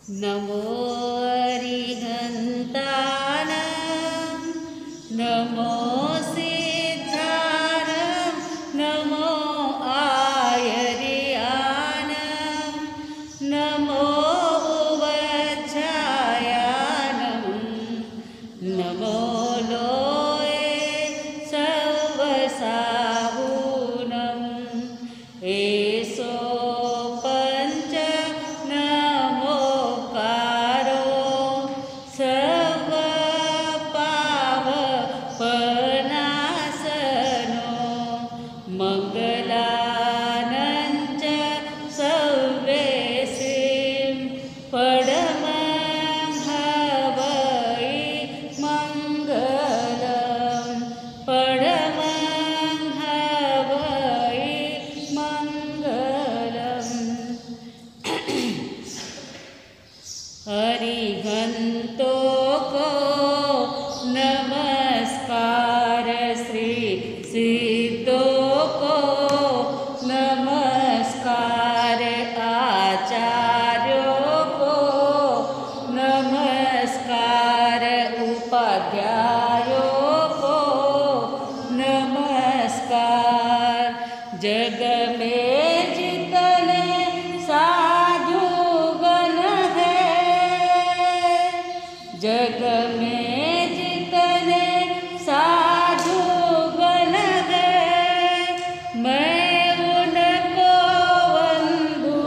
नमो अरिहन्तानं नमो सिद्धारं नमो आयर्यानं नमो उवज्झायानं नमो लोये सर्वसाहुनं एषो पञ्च नमोकारो सर्वपावपनाशनो मङ्गलानं च सर्वेषां परमं हवै मङ्गलं परमं हवै मङ्गलम्। अरिहंतो को नमस्कार श्री सिद्धो को नमस्कार आचार्यों को नमस्कार उपाध्यायों को नमस्कार। जग में जितने साधु गण है जग में जितने साधु गण है मैं उनको वंदू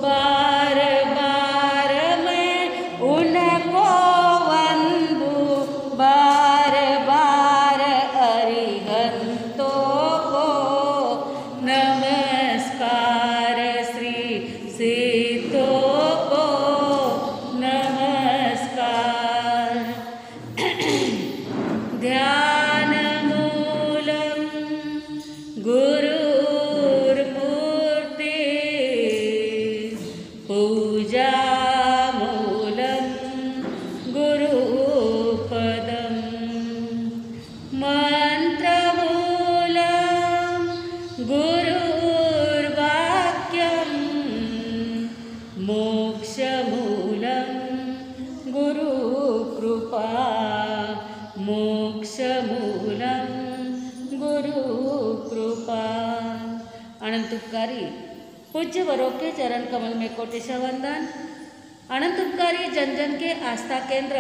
बार बार मैं उनको वंदू बार बार। अरिहंतों को नमस्कार श्री सिद्धों को नमस्कार। ध्यानमूलं गुरुर्मूर्ति पूजामूलं गुरुपदं मन्त्रमूलं गुरुर्वाक्यं मोक्षमूलं गुरुकृपा मोक्षमूलं गुरुकृपा। अनंतुपकारी पूज्य वरों के चरण कमल में कोटिशा वंदन। अनंतुपकारी जन जन के आस्था केंद्र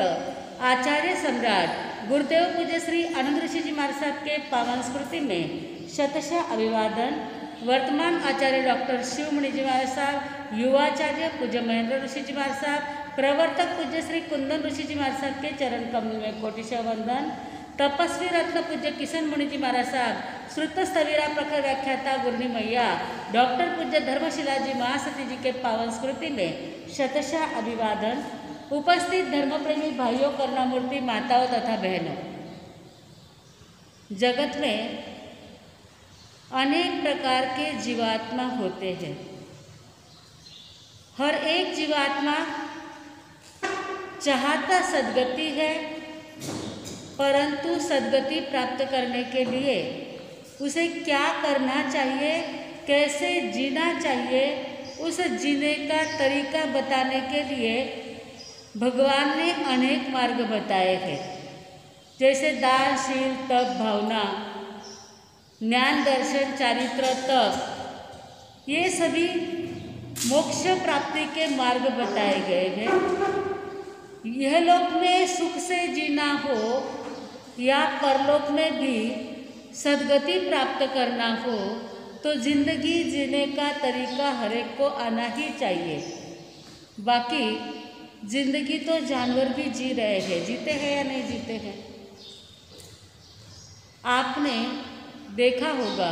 आचार्य सम्राट गुरुदेव पूज्य श्री आनंद ऋषि जी महाराज साहब के पावन स्मृति में शतशः अभिवादन। वर्तमान आचार्य डॉक्टर शिवमुनि जी महाराज साहब, युवाचार्य पूज्य महेंद्र ऋषि जी महाराज साहब, प्रवर्तक पूज्य श्री कुंदन ऋषि जी महाराज साहब के चरण कमल में कोटिशा वंदन। तपस्वी रत्न पूज्य किशन मुनि जी महाराज साहब, श्रुत स्थविरा प्रखर व्याख्याता गुरनी मैया डॉक्टर पूज्य धर्मशिला जी महासती जी के पावन स्मृति में शतशः अभिवादन। उपस्थित धर्मप्रेमी भाइयों, करुणामूर्ति माताओं तथा बहनों, जगत में अनेक प्रकार के जीवात्मा होते हैं। हर एक जीवात्मा चाहता सद्गति है, परंतु सद्गति प्राप्त करने के लिए उसे क्या करना चाहिए, कैसे जीना चाहिए, उस जीने का तरीका बताने के लिए भगवान ने अनेक मार्ग बताए हैं, जैसे दान, शील, तप, भावना, ज्ञान, दर्शन, चारित्र, तप, ये सभी मोक्ष प्राप्ति के मार्ग बताए गए हैं। यह लोक में सुख से जीना हो या परलोक में भी सद्गति प्राप्त करना हो तो जिंदगी जीने का तरीका हर एक को आना ही चाहिए। बाकी जिंदगी तो जानवर भी जी रहे हैं, जीते हैं या नहीं जीते हैं। आपने देखा होगा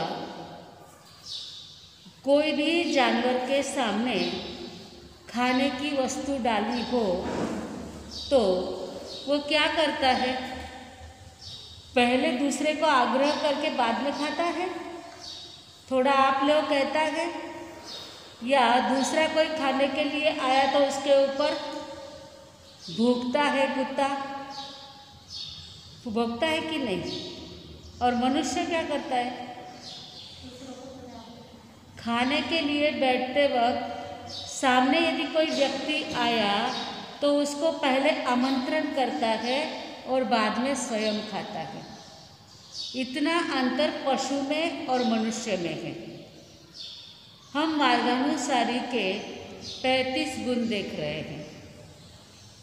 कोई भी जानवर के सामने खाने की वस्तु डाली हो तो वो क्या करता है, पहले दूसरे को आग्रह करके बाद में खाता है, थोड़ा आप लोग कहता है, या दूसरा कोई खाने के लिए आया तो उसके ऊपर भूखता है, कुत्ता भोगता है कि नहीं। और मनुष्य क्या करता है, खाने के लिए बैठते वक्त सामने यदि कोई व्यक्ति आया तो उसको पहले आमंत्रण करता है और बाद में स्वयं खाता है। इतना अंतर पशु में और मनुष्य में है। हम मार्गानुसारी के 35 गुण देख रहे हैं।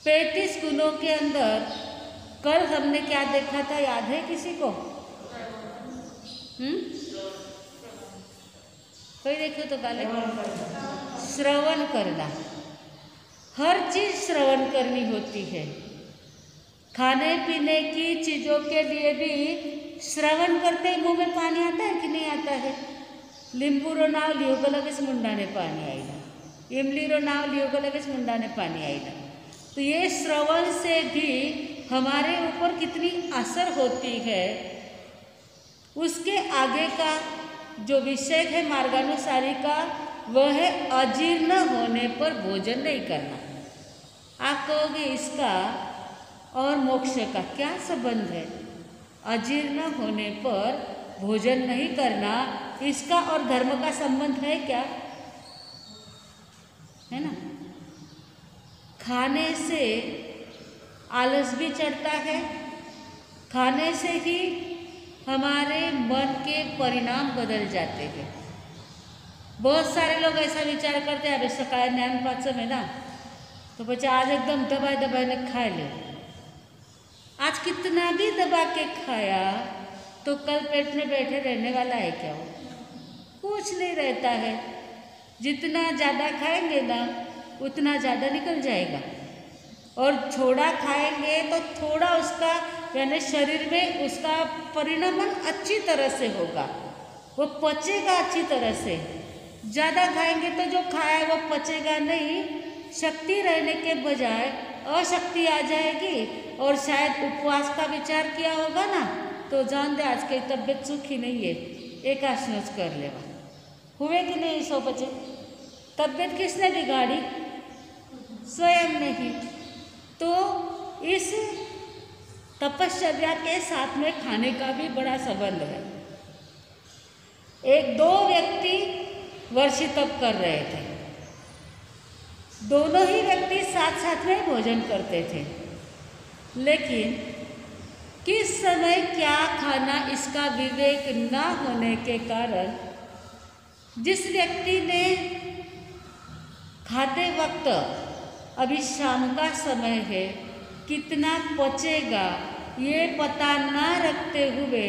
35 गुणों के अंदर कल हमने क्या देखा था, याद है किसी को? कोई देखो तो गाले। श्रवण करना, हर चीज श्रवण करनी होती है। खाने पीने की चीजों के लिए भी श्रवण करते ही मुंह में पानी आता है कि नहीं आता है? लिंबूरो नाव लियोगलगेस मुंडाने पानी आएगा, इमलीरो नाव लियोगलगेस मुंडाने पानी आएगा। तो ये श्रवण से भी हमारे ऊपर कितनी असर होती है। उसके आगे का जो विषय है मार्गानुसारी का, वह है अजीर्ण होने पर भोजन नहीं करना। आप कहोगे इसका और मोक्ष का क्या संबंध है? अजीर्ण होने पर भोजन नहीं करना, इसका और धर्म का संबंध है क्या? है ना? खाने से आलस भी चढ़ता है, खाने से ही हमारे मन के परिणाम बदल जाते हैं। बहुत सारे लोग ऐसा विचार करते हैं, अभी सकाळ ज्ञान पाचम है ना, तो बच्चे आज एकदम दबा दबा ने खा ले। आज कितना भी दबा के खाया तो कल पेट में बैठे रहने वाला है क्या? वो कुछ नहीं रहता है। जितना ज़्यादा खाएंगे ना उतना ज़्यादा निकल जाएगा, और थोड़ा खाएंगे तो थोड़ा उसका यानी शरीर में उसका परिणाम अच्छी तरह से होगा, वो पचेगा अच्छी तरह से। ज़्यादा खाएंगे तो जो खाया है वो पचेगा नहीं, शक्ति रहने के बजाय अशक्ति आ जाएगी। और शायद उपवास का विचार किया होगा ना, तो जान दे आज की तबीयत सुखी नहीं है, एकादशी कर लेवा। हुए कि नहीं 100 बजे? तबीयत किसने बिगाड़ी? स्वयं ने ही। तो इस तपश्चर्या के साथ में खाने का भी बड़ा संबंध है। एक दो व्यक्ति वर्षी तप कर रहे थे, दोनों ही व्यक्ति साथ साथ में भोजन करते थे, लेकिन किस समय क्या खाना इसका विवेक न होने के कारण जिस व्यक्ति ने खाते वक्त अभी शाम का समय है, कितना पचेगा ये पता ना रखते हुए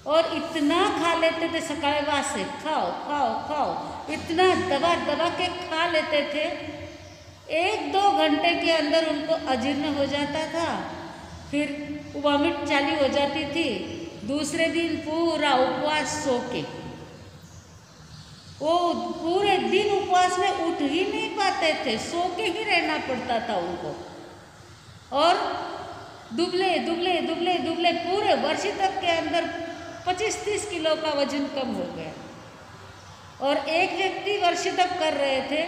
और इतना खा लेते थे, सकाळ वासे खाओ खाओ खाओ, इतना दबा दबा के खा लेते थे। 1-2 घंटे के अंदर उनको अजीर्ण हो जाता था, फिर वॉमिट चालू हो जाती थी। दूसरे दिन पूरा उपवास सो के, वो पूरे दिन उपवास में उठ ही नहीं पाते थे, सो के ही रहना पड़ता था उनको। और दुबले दुबले दुबले दुबले पूरे वर्ष तक के अंदर 25-30 किलो का वजन कम हो गया। और एक व्यक्ति वर्ष तक कर रहे थे,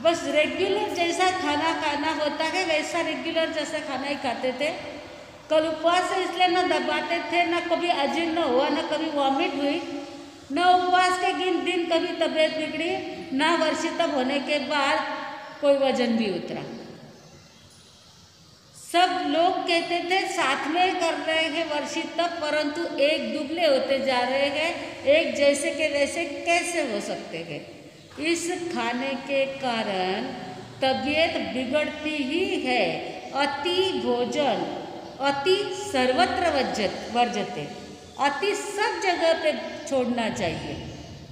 बस रेगुलर जैसा खाना खाना होता है वैसा रेगुलर जैसा खाना ही खाते थे। कल उपवास से इसलिए न दबाते थे, न कभी अजीर्ण हुआ, न कभी वॉमिट हुई, न उपवास के दिन कभी तबीयत बिगड़ी, न वर्षितप होने के बाद कोई वजन भी उतरा। सब लोग कहते थे साथ में कर रहे हैं वर्षितप, परंतु एक दुबले होते जा रहे हैं, एक जैसे के वैसे कैसे हो सकते हैं? इस खाने के कारण तबीयत बिगड़ती ही है। अति भोजन अति सर्वत्र वर्जते, अति सब जगह पे छोड़ना चाहिए।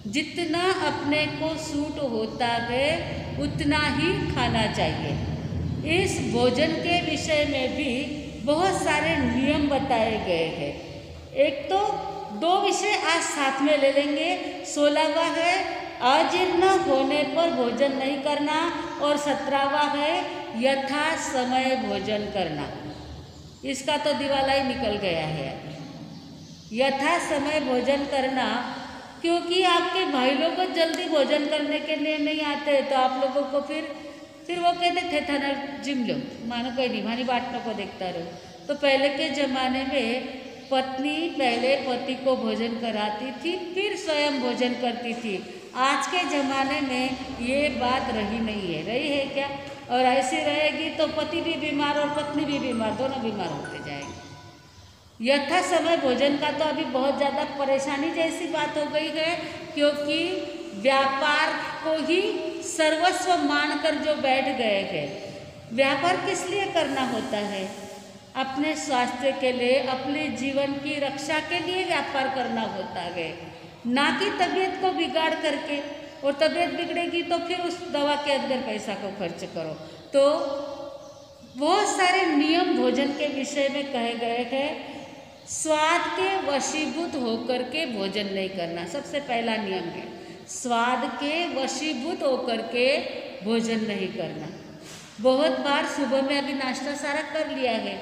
जितना अपने को सूट होता है उतना ही खाना चाहिए। इस भोजन के विषय में भी बहुत सारे नियम बताए गए हैं। एक तो 2 विषय आज साथ में ले लेंगे। 16वां है अजीर्ण होने पर भोजन नहीं करना, और 17वां है यथा समय भोजन करना। इसका तो दिवाला ही निकल गया है। यथा समय भोजन करना, क्योंकि आपके भाई लोग को जल्दी भोजन करने के लिए नहीं आते, तो आप लोगों को फिर वो कहते थे थाना जिम लो, मानो कोई नहीं, मानी बाट को देखता रहो। तो पहले के ज़माने में पत्नी पहले पति को भोजन कराती थी, फिर स्वयं भोजन करती थी। आज के ज़माने में ये बात रही नहीं है, रही है क्या? और ऐसी रहेगी तो पति भी बीमार और पत्नी भी बीमार, दोनों बीमार होते जाएंगे। यथा समय भोजन का तो अभी बहुत ज़्यादा परेशानी जैसी बात हो गई है, क्योंकि व्यापार को ही सर्वस्व मानकर जो बैठ गए हैं। व्यापार किस लिए करना होता है? अपने स्वास्थ्य के लिए, अपने जीवन की रक्षा के लिए व्यापार करना होता है, ना कि तबीयत को बिगाड़ करके। और तबीयत बिगड़ेगी तो फिर उस दवा के अंदर पैसा को खर्च करो। तो बहुत सारे नियम भोजन के विषय में कहे गए हैं। स्वाद के वशीभूत होकर के भोजन नहीं करना, सबसे पहला नियम है। स्वाद के वशीभूत होकर के भोजन नहीं करना। बहुत बार सुबह में अभी नाश्ता सारा कर लिया है,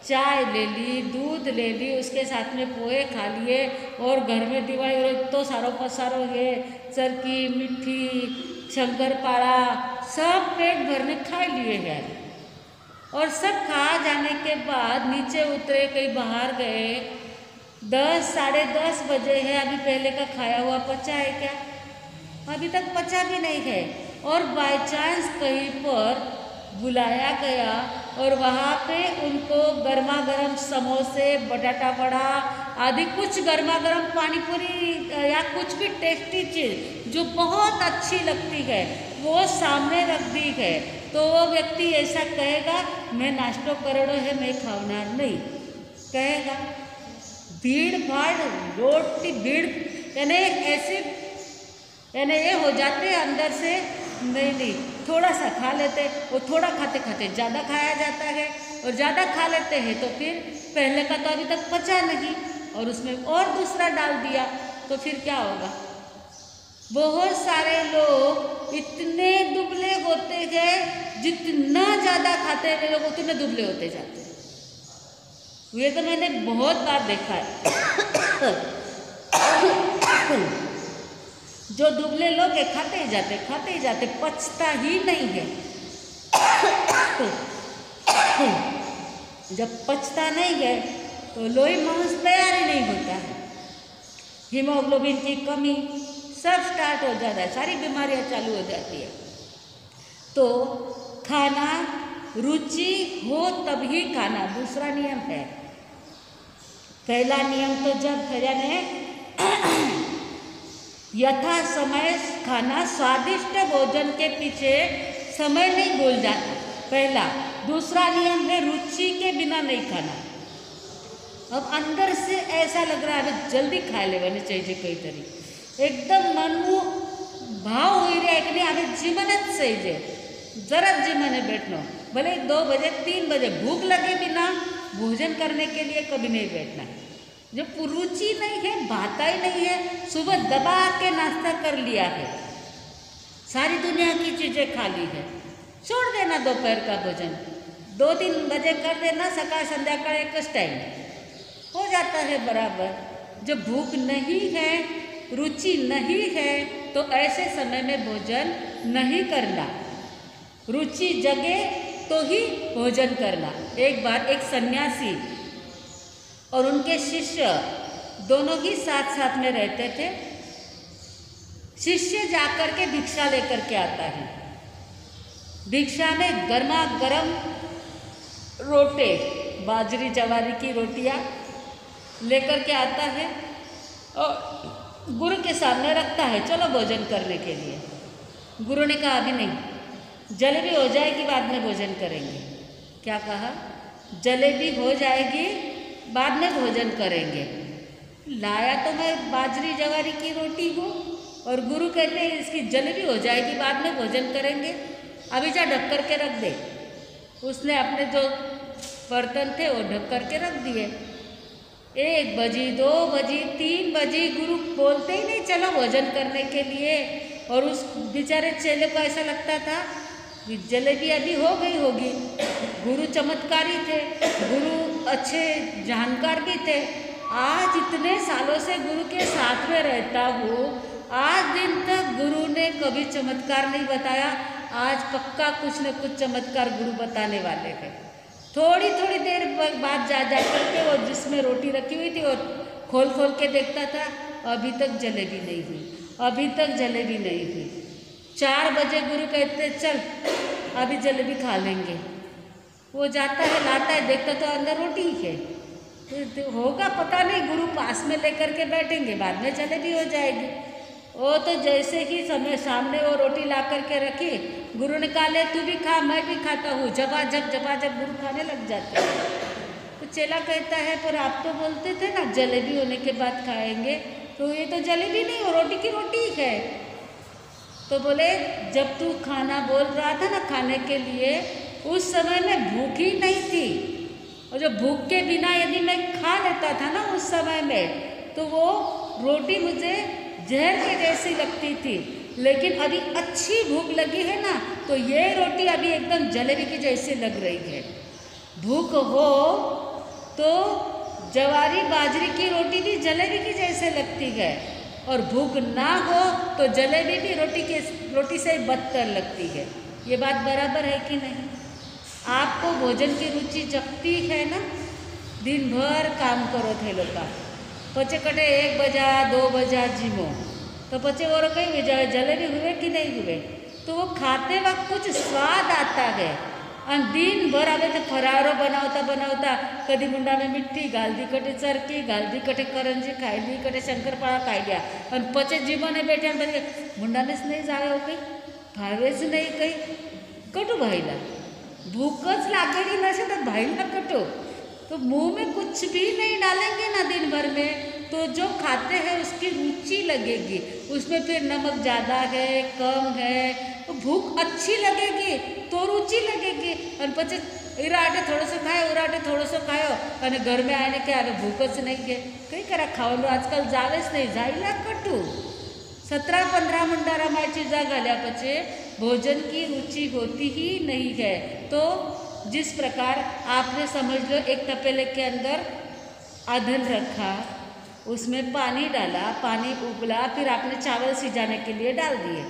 चाय ले ली, दूध ले ली, उसके साथ में पोहे खा लिए, और घर में दिवाली तो सारो पसारो है, चरकी, मिट्टी, शंकरपारा सब पेट भरने खा लिए हैं। और सब खा जाने के बाद नीचे उतरे, कहीं बाहर गए, 10 साढ़े 10 बजे है, अभी पहले का खाया हुआ पचा है क्या? अभी तक पचा भी नहीं है। और बाय चांस कहीं पर बुलाया गया और वहाँ पे उनको गर्मा गर्म समोसे, बटाटा वड़ा आदि कुछ गर्मा गर्म पानी पूरी या कुछ भी टेस्टी चीज़ जो बहुत अच्छी लगती है वो सामने रख दी है, तो वो व्यक्ति ऐसा कहेगा मैं नाश्तो करेड़ो है, मैं खावनार नहीं कहेगा। भीड़ भाड़ रोटी भीड़ यानी ऐसे यानी ये हो जाते हैं अंदर से, नहीं थोड़ा सा खा लेते, और थोड़ा खाते खाते ज़्यादा खाया जाता है, और ज़्यादा खा लेते हैं तो फिर पहले का तो अभी तक पचा नहीं और उसमें और दूसरा डाल दिया, तो फिर क्या होगा? बहुत सारे लोग इतने दुबले होते हैं, जितना ज़्यादा खाते हैं लोग उतने दुबले होते जाते हैं। ये तो मैंने बहुत बार देखा है। जो दुबले लोग है खाते ही जाते, पचता ही नहीं है। जब पचता नहीं है तो लोही मांस तैयार ही नहीं होता है, हीमोग्लोबिन की कमी सब स्टार्ट हो जाता है, सारी बीमारियां चालू हो जाती है। तो खाना रुचि हो तभी खाना, दूसरा नियम है। पहला नियम तो जब यानी यथा समय खाना, स्वादिष्ट भोजन के पीछे समय नहीं भूल जाना, पहला। दूसरा नियम है रुचि के बिना नहीं खाना। अब अंदर से ऐसा लग रहा है जल्दी खा लेवानी चाहिए, कई तरी एकदम मनमु भाव हो रहा है कि नहीं हमें जीवन सही है, जरा जीवन बैठना, भले 2 बजे 3 बजे भूख लगे बिना भोजन करने के लिए कभी नहीं बैठना। जब रुचि नहीं है, भाता ही नहीं है, सुबह दबा के नाश्ता कर लिया है, सारी दुनिया की चीज़ें खा ली है, छोड़ देना दोपहर का भोजन, 2-3 बजे कर देना, सकाळ संध्याकाळ एक टाइम हो जाता है बराबर। जब भूख नहीं है, रुचि नहीं है, तो ऐसे समय में भोजन नहीं करना। रुचि जगे तो ही भोजन करना। एक बार एक सन्यासी और उनके शिष्य दोनों ही साथ साथ में रहते थे। शिष्य जाकर के भिक्षा लेकर के आता है, भिक्षा में गर्मा गर्म रोटे, बाजरी जवारी की रोटियां लेकर के आता है और गुरु के सामने रखता है, चलो भोजन करने के लिए। गुरु ने कहा अभी नहीं, जलेबी हो जाएगी बाद में भोजन करेंगे। क्या कहा? जलेबी हो जाएगी बाद में भोजन करेंगे। लाया तो मैं बाजरी जवारी की रोटी हूँ और गुरु कहते हैं इसकी जलेबी हो जाएगी बाद में भोजन करेंगे, अभी जा ढक कर के रख दे। उसने अपने जो बर्तन थे वो ढक कर के रख दिए। 1 बजी, 2 बजी, 3 बजी, गुरु बोलते ही नहीं चलो भोजन करने के लिए। और उस बेचारे चेले को ऐसा लगता था कि जलेबी अभी हो गई होगी। गुरु चमत्कारी थे, गुरु अच्छे जानकार भी थे। आज इतने सालों से गुरु के साथ में रहता हूँ, आज दिन तक गुरु ने कभी चमत्कार नहीं बताया। आज पक्का कुछ न कुछ चमत्कार गुरु बताने वाले हैं। थोड़ी थोड़ी देर बाद जा करके वो जिसमें रोटी रखी हुई थी और खोल खोल के देखता था, अभी तक जलेबी नहीं हुई। अभी तक जलेबी नहीं हुई। 4 बजे गुरु कहते चल अभी जलेबी खा लेंगे। वो जाता है, लाता है, देखता तो अंदर रोटी ही है। तो होगा पता नहीं, गुरु पास में लेकर के बैठेंगे, बाद में जलेबी हो जाएगी। वो तो जैसे ही समय सामने वो रोटी ला करके रखी, गुरु ने कहा ले तू भी खा, मैं भी खाता हूँ। जब गुरु खाने लग जाते हैं। तो चेला कहता है पर आप तो बोलते थे ना जलेबी होने के बाद खाएंगे, तो ये तो जलेबी नहीं, वो रोटी की रोटी है। तो बोले जब तू खाना बोल रहा था ना खाने के लिए, उस समय में भूख ही नहीं थी, और जो भूख के बिना यदि मैं खा लेता था ना उस समय में, तो वो रोटी मुझे जहर के जैसी लगती थी। लेकिन अभी अच्छी भूख लगी है ना, तो ये रोटी अभी एकदम जलेबी की जैसी लग रही है। भूख हो तो जवारी बाजरे की रोटी भी जलेबी की जैसे लगती है, और भूख ना हो तो जलेबी भी रोटी से बदतर लगती है। ये बात बराबर है कि नहीं? आपको भोजन की रुचि जगती है ना, दिन भर काम करो थे लोग, पचे कटे 1 बजा 2 बजा जीमो, तो पचे और कहीं जलेबी हुए कि नहीं हुए, तो वो खाते वक्त कुछ स्वाद आता है। और दिन भर आवे तो फरारो बनावता कभी मुंडा में मिट्टी गाल दी, कटे चरकी गाल दी, कटे करंजी खाई ली, कटे शंकरपाड़ा खाई लिया, और पचे जीवो ने बैठे मुंडा ने नहीं जावे हो कहीं भावे ज नहीं कहीं कटू भाईला, भूखच लागेली नशे तो भाईला कटो। तो मुंह में कुछ भी नहीं डालेंगे ना दिन भर में, तो जो खाते हैं उसकी रुचि लगेगी, उसमें फिर नमक ज़्यादा है कम है, तो भूख अच्छी लगेगी तो रुचि लगेगी। और पचे इराटे थोड़ो सो खायो, उराटे थोड़ो सो खायो, और घर में आने के अरे भूख ज नहीं है कई करा खावा आजकल जावेच नहीं, जाईला कटू। 17-15 मुंडा रमाय चीज़ा गाल्या पचे भोजन की रुचि होती ही नहीं है। तो जिस प्रकार आपने समझ लो एक तपेले के अंदर अधन रखा, उसमें पानी डाला, पानी उबला, फिर आपने चावल सिजाने के लिए डाल दिए।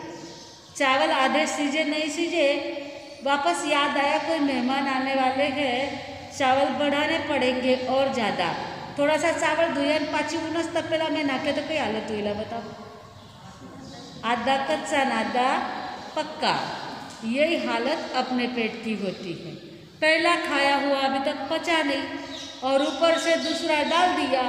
चावल आधे सीजे नहीं सीजे, वापस याद आया कोई मेहमान आने वाले हैं, चावल बढ़ाने पड़ेंगे और ज़्यादा, थोड़ा सा चावल धुयन पाची उनस तपेला में नाके तो कई हालत हुई बताओ, आधा कच्चा आधा पक्का, यही हालत अपने पेट की होती है। पहला खाया हुआ अभी तक पचा नहीं, और ऊपर से दूसरा डाल दिया,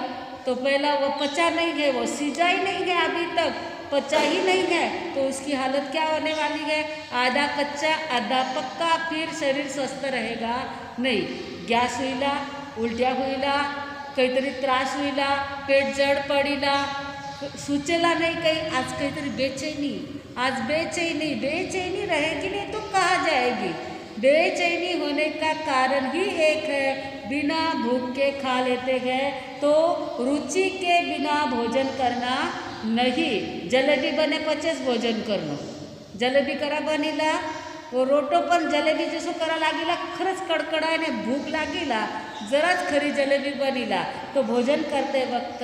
तो पहला वो पचा नहीं है, वो सीजा ही नहीं है, अभी तक पचा ही नहीं है, तो उसकी हालत क्या होने वाली है? आधा कच्चा आधा पक्का, फिर शरीर स्वस्थ रहेगा नहीं। गॅस होईला, उलट्या होईला, काहीतरी त्रास होईला, पेट जड पडीला, सुचेला नहीं कहीं, आज काहीतरी बेचैनी रहेगी नहीं तो कहाँ जाएगी? बेचैनी होने का कारण ही एक है, बिना भूख के खा लेते हैं, तो रुचि के बिना भोजन करना नहीं। जलेबी बने पचेस भोजन करनो, जलेबी करा बनीला, वो रोटो पण जलेबी जसो करा लागीला, खरंच कडकडाय ने भूख लागीला, जराच खरी जलेबी बनीला, तो भोजन करते वक्त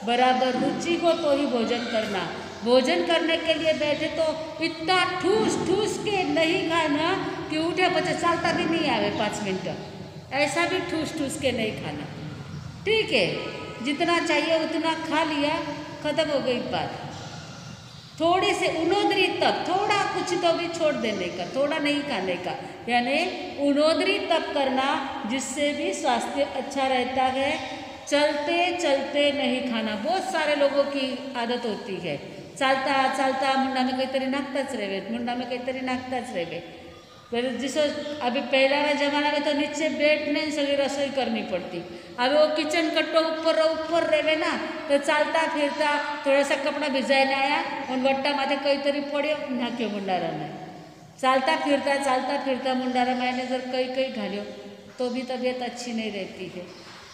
बराबर रुचि हो तो ही भोजन करना। भोजन करने के लिए बैठे तो इतना ठूस ठूस के नहीं खाना कि उठे बच्चे चलता भी नहीं आवे 5 मिनट, ऐसा भी ठूस ठूस के नहीं खाना। ठीक है, जितना चाहिए उतना खा लिया, खत्म हो गई बात। थोड़ी से उनोदरी तप, थोड़ा कुछ तो भी छोड़ देने का, थोड़ा नहीं खाने का, यानी उनोदरी तप करना, जिससे भी स्वास्थ्य अच्छा रहता है। चलते चलते नहीं खाना, बहुत सारे लोगों की आदत होती है, चालता चालता मुंडा में काहीतरी नाखताच रेवे, मुंडा में काहीतरी नाखताच रेवे। फिर जिसो अभी पहला जमाना में तो नीचे बैठने सभी रसोई करनी पड़ती, अभी वो किचन कट्टो ऊपर रेवे ना, तो चालता फिरता थोड़ा सा कपड़ा भिजाने आया, उन वट्टा माथे काहीतरी पड्यो, नाख्यो मुंडारा में। चालता फिरता मुंडारा मैंने जर कई घाल्यो तो भी तबीयत अच्छी नहीं रहती है।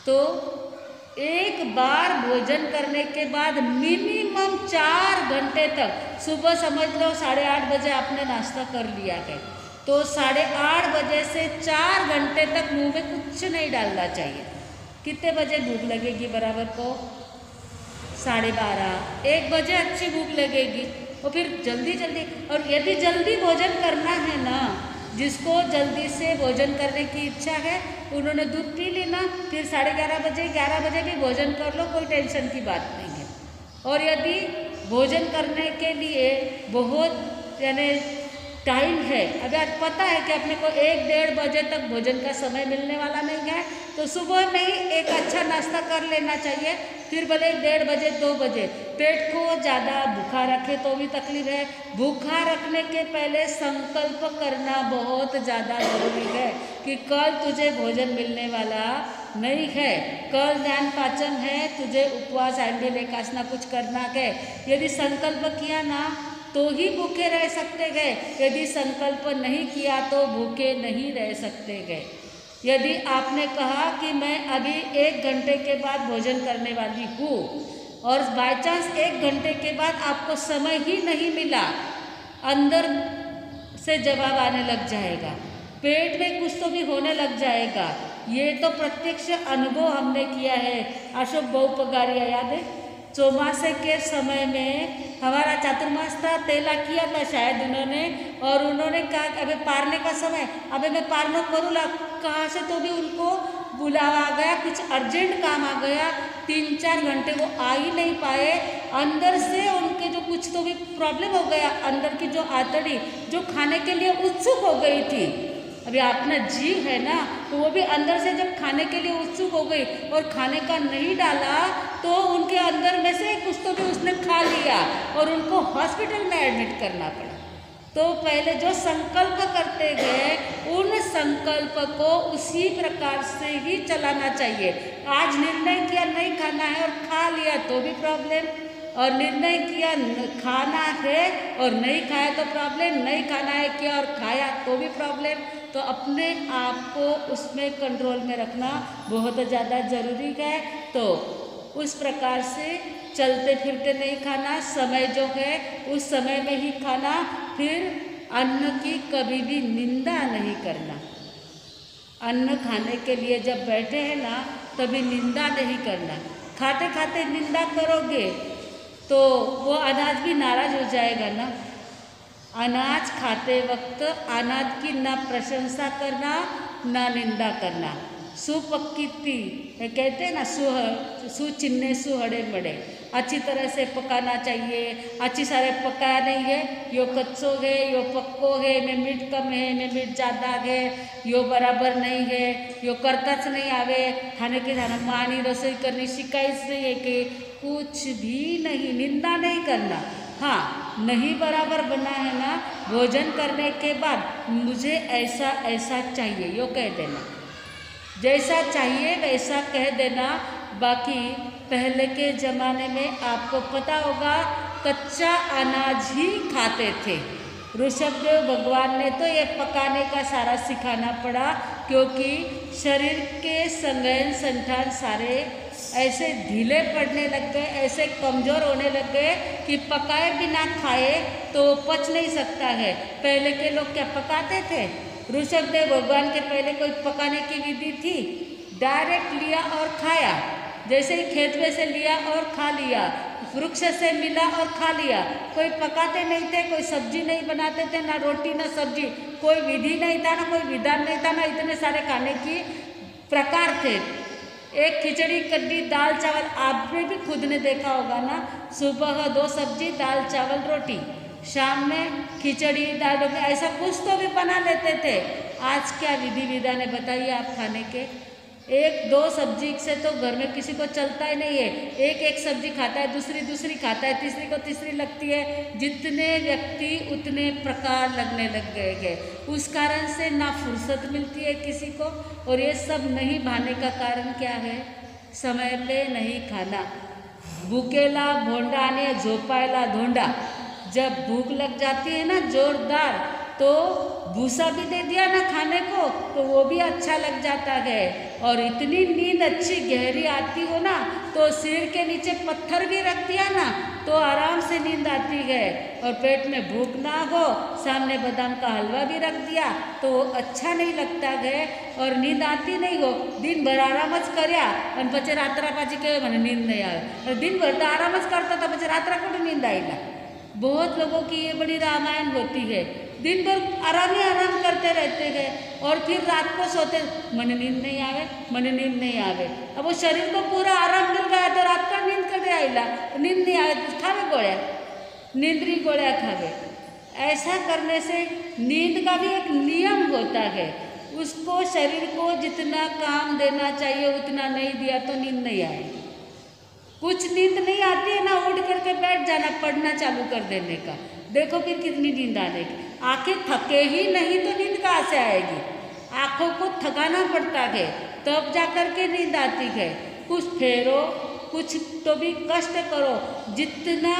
तो एक बार भोजन करने के बाद मिनिमम 4 घंटे तक, सुबह समझ लो 8:30 बजे आपने नाश्ता कर लिया है, तो 8:30 बजे से 4 घंटे तक मुंह में कुछ नहीं डालना चाहिए। कितने बजे भूख लगेगी बराबर को? 12:30 1 बजे अच्छी भूख लगेगी, और फिर जल्दी। और यदि जल्दी भोजन करना है ना, जिसको जल्दी से भोजन करने की इच्छा है, उन्होंने दूध पी ली ना, फिर 11:30 बजे 11 बजे भी भोजन कर लो, कोई टेंशन की बात नहीं है। और यदि भोजन करने के लिए बहुत यानी टाइम है। अभी आज पता है कि अपने को 1-1:30 बजे तक भोजन का समय मिलने वाला नहीं है, तो सुबह में ही एक अच्छा नाश्ता कर लेना चाहिए। फिर भले 1:30 बजे 2 बजे पेट को ज़्यादा भूखा रखे तो भी तकलीफ है। भूखा रखने के पहले संकल्प करना बहुत ज़्यादा ज़रूरी है कि कल तुझे भोजन मिलने वाला नहीं है, कल ज्ञान पाचन है, तुझे उपवास आंडी लेकासना कुछ करना है। यदि संकल्प किया ना तो ही भूखे रह सकते गए, यदि संकल्प नहीं किया तो भूखे नहीं रह सकते गए। यदि आपने कहा कि मैं अभी 1 घंटे के बाद भोजन करने वाली हूँ और बाय चांस 1 घंटे के बाद आपको समय ही नहीं मिला, अंदर से जवाब आने लग जाएगा, पेट में कुछ तो भी होने लग जाएगा। ये तो प्रत्यक्ष अनुभव हमने किया है। अशोक बहुपगारिया याद है, चौमासे के समय में हमारा चातुर्मास था, तेला किया था शायद उन्होंने, और उन्होंने कहा अबे पारने का समय, अबे मैं पारनो करूँगा कहाँ से, तो भी उनको बुलावा आ गया, कुछ अर्जेंट काम आ गया, 3-4 घंटे वो आ ही नहीं पाए। अंदर से उनके जो कुछ तो भी प्रॉब्लम हो गया, अंदर की जो आंतड़ी जो खाने के लिए उत्सुक हो गई थी, अभी अपना जीव है ना, तो वो भी अंदर से जब खाने के लिए उत्सुक हो गई और खाने का नहीं डाला तो उनके अंदर में से कुछ तो भी उसने खा लिया और उनको हॉस्पिटल में एडमिट करना पड़ा। तो पहले जो संकल्प करते गए उन संकल्प को उसी प्रकार से ही चलाना चाहिए। आज निर्णय किया नहीं खाना है और खा लिया तो भी प्रॉब्लम, और निर्णय किया खाना है और नहीं खाया तो प्रॉब्लम, नहीं खाना है किया और खाया तो भी प्रॉब्लम। तो अपने आप को उसमें कंट्रोल में रखना बहुत ज़्यादा ज़रूरी है। तो उस प्रकार से चलते फिरते नहीं खाना, समय जो है उस समय में ही खाना, फिर अन्न की कभी भी निंदा नहीं करना। अन्न खाने के लिए जब बैठे हैं ना तभी निंदा नहीं करना। खाते खाते निंदा करोगे तो वो अनाज भी नाराज हो जाएगा ना। अनाज खाते वक्त अनाज की ना प्रशंसा करना ना निंदा करना। सुपक्कीती कहते हैं ना, सुचिन्ने सुहड़े मड़े, अच्छी तरह से पकाना चाहिए। अच्छी सारे पकाया नहीं है, यो कच्चो है यो पक्को है, में मीठ कम है में मीठ ज़्यादा है, यो बराबर नहीं है, यो करताच नहीं आवे, खाने के खाना मानी रसोई करनी शिकायत नहीं है कि कुछ भी नहीं, निंदा नहीं करना। हाँ, नहीं बराबर बना है ना, भोजन करने के बाद मुझे ऐसा ऐसा चाहिए यो कह देना, जैसा चाहिए वैसा कह देना। बाकी पहले के ज़माने में आपको पता होगा कच्चा अनाज ही खाते थे। ऋषभदेव भगवान ने तो ये पकाने का सारा सिखाना पड़ा, क्योंकि शरीर के संगयन संठान सारे ऐसे ढीले पड़ने लग गए, ऐसे कमज़ोर होने लग गए कि पकाए बिना खाए तो पच नहीं सकता है। पहले के लोग क्या पकाते थे? ऋषभदेव भगवान के पहले कोई पकाने की विधि थी? डायरेक्ट लिया और खाया, जैसे ही खेत में से लिया और खा लिया, वृक्ष से मिला और खा लिया। कोई पकाते नहीं थे, कोई सब्जी नहीं बनाते थे, ना रोटी ना सब्जी, कोई विधि नहीं था ना कोई विधान नहीं था ना इतने सारे खाने की प्रकार थे। एक खिचड़ी कड्डी दाल चावल, आपने भी खुद ने देखा होगा ना, सुबह 2 सब्जी दाल चावल रोटी, शाम में खिचड़ी दाल रोटी, ऐसा कुछ तो भी बना लेते थे। आज क्या विधि विधान है बताइए आप खाने के? 1-2 सब्जी से तो घर में किसी को चलता ही नहीं है। एक सब्जी खाता है, दूसरी खाता है, तीसरी को तीसरी लगती है। जितने व्यक्ति उतने प्रकार लगने लग गए हैं। उस कारण से ना फुर्सत मिलती है किसी को, और ये सब नहीं भाने का कारण क्या है? समय पे नहीं खाना। भूखेला भोंडा ने झोपायला धोंडा। जब भूख लग जाती है ना जोरदार, तो भूसा भी दे दिया ना खाने को तो वो भी अच्छा लग जाता है। और इतनी नींद अच्छी गहरी आती हो ना, तो सिर के नीचे पत्थर भी रख दिया ना तो आराम से नींद आती है। और पेट में भूख ना हो, सामने बादाम का हलवा भी रख दिया तो अच्छा नहीं लगता है और नींद आती नहीं हो। दिन भर आराम ज कर्या और पचे रात्रा पाછી कहे मैंने नींद नहीं आवे। दिन भर तो आराम ज करता था, पचे रात्रा को नींद आई ना। बहुत लोगों की ये बड़ी रामायण होती है, दिन भर आराम ही आराम करते रहते हैं और फिर रात को सोते मन नींद नहीं आवे, मन नींद नहीं आवे। अब वो शरीर को पूरा आराम मिल गया तो रात का नींद कटे आईला, नींद नहीं आवे तो खावे गोळ्या। नींदरी गोलियाँ खावे। ऐसा करने से नींद का भी एक नियम होता है, उसको शरीर को जितना काम देना चाहिए उतना नहीं दिया तो नींद नहीं आएगी। कुछ नींद नहीं आती है ना, उठ करके बैठ जाना, पढ़ना चालू कर देने का, देखो फिर कितनी नींद आने की। आंखें थके ही नहीं तो नींद कहाँ से आएगी? आँखों को थकाना पड़ता है तब जा कर के नींद आती है। कुछ फेरो, कुछ तो भी कष्ट करो, जितना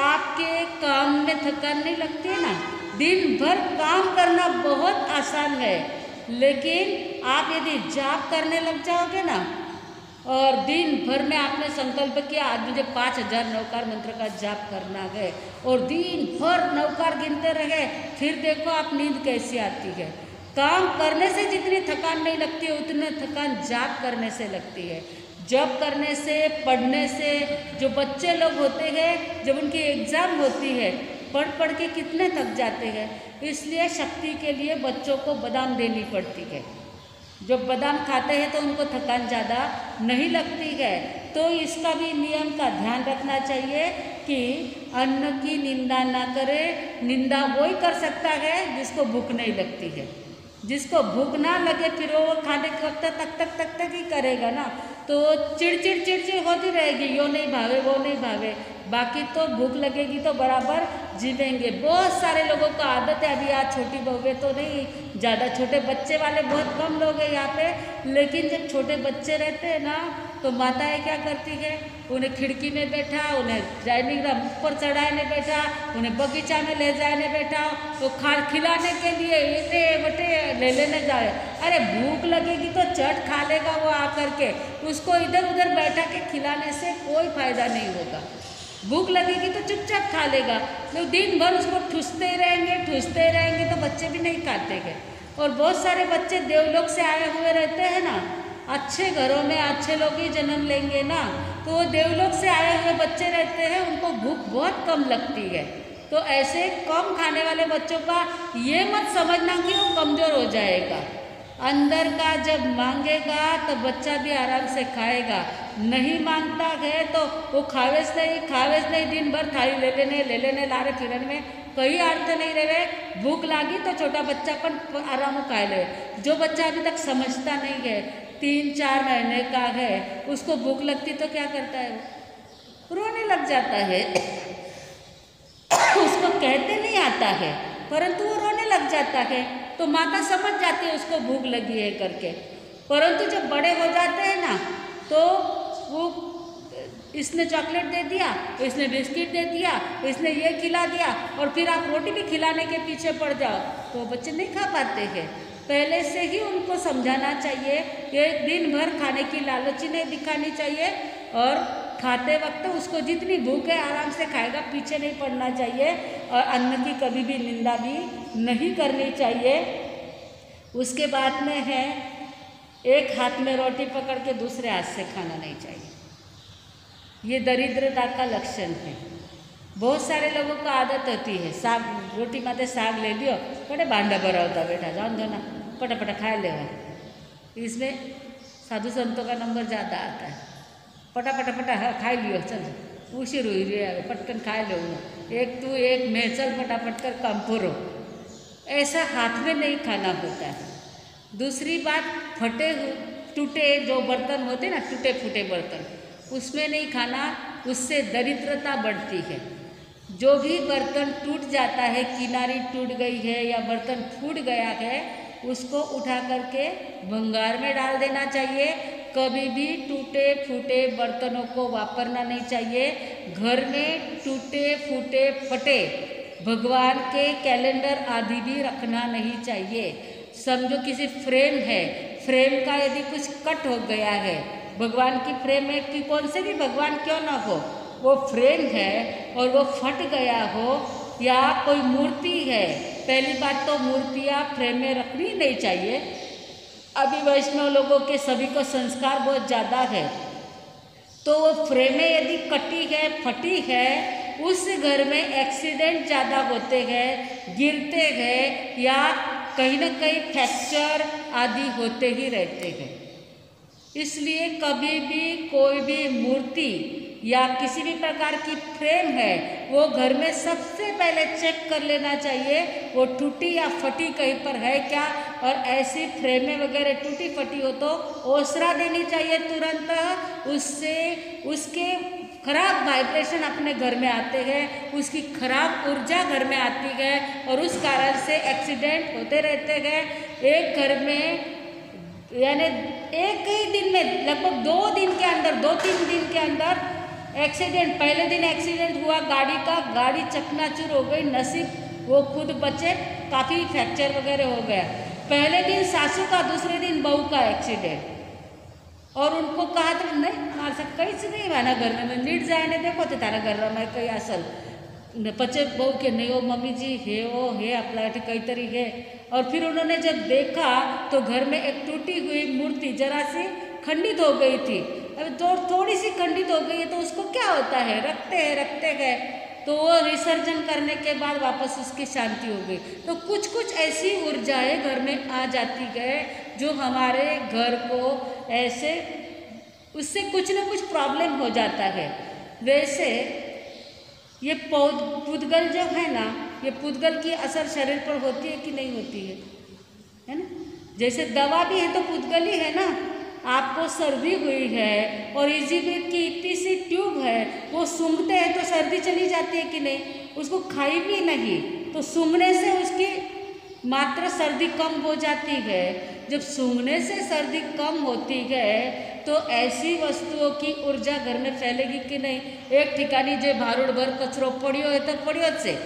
आपके काम में थकान नहीं लगती है ना। दिन भर काम करना बहुत आसान है, लेकिन आप यदि जाप करने लग जाओगे ना और दिन भर में आपने संकल्प किया आज मुझे 5000 नवकार मंत्र का जाप करना है और दिन भर नवकार गिनते रहे, फिर देखो आप नींद कैसी आती है। काम करने से जितनी थकान नहीं लगती है उतनी थकान जाप करने से लगती है। जप करने से, पढ़ने से, जो बच्चे लोग होते हैं जब उनकी एग्ज़ाम होती है पढ़ पढ़ के कितने थक जाते हैं, इसलिए शक्ति के लिए बच्चों को बादाम देनी पड़ती है। जब बादाम खाते हैं तो उनको थकान ज़्यादा नहीं लगती है। तो इसका भी नियम का ध्यान रखना चाहिए कि अन्न की निंदा ना करें। निंदा वही कर सकता है जिसको भूख नहीं लगती है। जिसको भूख ना लगे फिर वो खाने के वक्त तक ही करेगा ना, तो चिड़चिड़ होती रहेगी, यो नहीं भावे वो नहीं भावे। बाकी तो भूख लगेगी तो बराबर जीवेंगे। बहुत सारे लोगों को आदत है, अभी आज छोटी बहुएं तो नहीं, ज़्यादा छोटे बच्चे वाले बहुत कम लोग हैं यहाँ पे, लेकिन जब छोटे बच्चे रहते हैं ना तो माताएं क्या करती है, उन्हें खिड़की में बैठा, उन्हें डाइनिंग रूम ऊपर चढ़ाने बैठा, उन्हें बगीचा में ले जाने बैठा, तो खिलाने के लिए इतने बटे ले लेने जाए। अरे भूख लगेगी तो चट खा लेगा वो आकर के, उसको इधर उधर बैठा के खिलाने से कोई फायदा नहीं होगा। भूख लगेगी तो चुपचाप खा लेगा, तो दिन भर उसको ठूसते रहेंगे तो बच्चे भी नहीं खाते हैं। और बहुत सारे बच्चे देवलोक से आए हुए रहते हैं ना, अच्छे घरों में अच्छे लोग ही जन्म लेंगे ना, तो वो देवलोक से आए हुए बच्चे रहते हैं, उनको भूख बहुत कम लगती है। तो ऐसे कम खाने वाले बच्चों का ये मत समझना कि वो कमज़ोर हो जाएगा। अंदर का जब मांगेगा तो बच्चा भी आराम से खाएगा, नहीं मांगता है तो वो खावेस नहीं, दिन भर थाली ले लेने लारे फिरन में कोई अर्थ नहीं रहे। भूख लागी तो छोटा बच्चा पर आराम खा ले। जो बच्चा अभी तक समझता नहीं है, 3-4 महीने का है, उसको भूख लगती तो क्या करता है, वो रोने लग जाता है। उसको कहते नहीं आता है परंतु वो रोने लग जाता है, तो माता समझ जाती है उसको भूख लगी है करके। परंतु जब बड़े हो जाते हैं ना तो वो इसने चॉकलेट दे दिया, इसने बिस्किट दे दिया, इसने ये खिला दिया, और फिर आप रोटी भी खिलाने के पीछे पड़ जाओ तो बच्चे नहीं खा पाते हैं। पहले से ही उनको समझाना चाहिए कि दिन भर खाने की लालची नहीं दिखानी चाहिए, और खाते वक्त उसको जितनी भूख है आराम से खाएगा, पीछे नहीं पड़ना चाहिए, और अन्न की कभी भी निंदा भी नहीं करनी चाहिए। उसके बाद में है, एक हाथ में रोटी पकड़ के दूसरे हाथ से खाना नहीं चाहिए। ये दरिद्रता का लक्षण है। बहुत सारे लोगों को आदत होती है, साग रोटी माते साग ले लियो, बड़े भांडा भरा होता बेटा, जान दो ना, पटा खा ले। इसमें साधु संतों का नंबर ज़्यादा आता है। पटा हाँ खाई लियो, चल उसी रोई रही पटकन खा लो, एक तू एक मैं, चल फटाफट कर काम पूरो। ऐसा हाथ में नहीं खाना होता है। दूसरी बात, टूटे जो बर्तन होते ना, टूटे फूटे बर्तन, उसमें नहीं खाना, उससे दरिद्रता बढ़ती है। जो भी बर्तन टूट जाता है, किनारी टूट गई है या बर्तन फूट गया है, उसको उठा करके भंगार में डाल देना चाहिए। कभी भी टूटे फूटे बर्तनों को वापरना नहीं चाहिए। घर में टूटे फूटे फटे भगवान के कैलेंडर आदि भी रखना नहीं चाहिए। समझो किसी फ्रेम है, फ्रेम का यदि कुछ कट हो गया है, भगवान की फ्रेम में कि कौन से भी भगवान क्यों ना हो, वो फ्रेम है और वो फट गया हो, या कोई मूर्ति है, पहली बात तो मूर्तियाँ फ्रेम में रखनी नहीं चाहिए। अभी वैष्णव लोगों के सभी को संस्कार बहुत ज़्यादा है, तो वो फ्रेमें यदि कटी है, फटी है, उस घर में एक्सीडेंट ज़्यादा होते हैं, गिरते हैं, या कहीं ना कहीं फ्रैक्चर आदि होते ही रहते हैं। इसलिए कभी भी कोई भी मूर्ति या किसी भी प्रकार की फ्रेम है वो घर में सबसे पहले चेक कर लेना चाहिए वो टूटी या फटी कहीं पर है क्या। और ऐसी फ्रेमें वगैरह टूटी फटी हो तो ओसरा देनी चाहिए तुरंत। उससे उसके खराब वाइब्रेशन अपने घर में आते हैं, उसकी खराब ऊर्जा घर में आती है और उस कारण से एक्सीडेंट होते रहते हैं। एक घर में यानी एक ही दिन में लगभग 2 दिन के अंदर 2-3 दिन के अंदर एक्सीडेंट। पहले दिन एक्सीडेंट हुआ गाड़ी का, गाड़ी चकनाचूर हो गई, नसीब वो खुद बचे, काफ़ी फ्रैक्चर वगैरह हो गया। पहले दिन सासू का, दूसरे दिन बहू का एक्सीडेंट। और उनको कहा तो नहीं मार सक कहीच नहीं वाना घर में नीट जाने देखो ते तारा घर में कहीं असल पचे बहू के नहीं हो मम्मी जी हे वो हे अपना काहीतरी है। और फिर उन्होंने जब देखा तो घर में एक टूटी हुई मूर्ति जरा सी खंडित हो गई थी। अब थोड़ी सी खंडित हो गई है तो उसको क्या होता है, रखते गए तो वो विसर्जन करने के बाद वापस उसकी शांति हो गई। तो कुछ कुछ ऐसी ऊर्जाएं घर में आ जाती है जो हमारे घर को ऐसे उससे कुछ न कुछ प्रॉब्लम हो जाता है। वैसे ये पुद्गल जो है ना, ये पुद्गल की असर शरीर पर होती है कि नहीं होती है ना। जैसे दवा भी है तो पुद्गल ही है ना। आपको सर्दी हुई है और इजीब्रेथ की इतनी सी ट्यूब है, वो सूंघते हैं तो सर्दी चली जाती है कि नहीं, उसको खाई भी नहीं तो सूंघने से उसकी मात्रा सर्दी कम हो जाती है। जब सूंघने से सर्दी कम होती है तो ऐसी वस्तुओं की ऊर्जा घर में फैलेगी कि नहीं। एक ठिकानी जो भारूड भर कचरो पड़ियो है तो पड़ियो ज छे,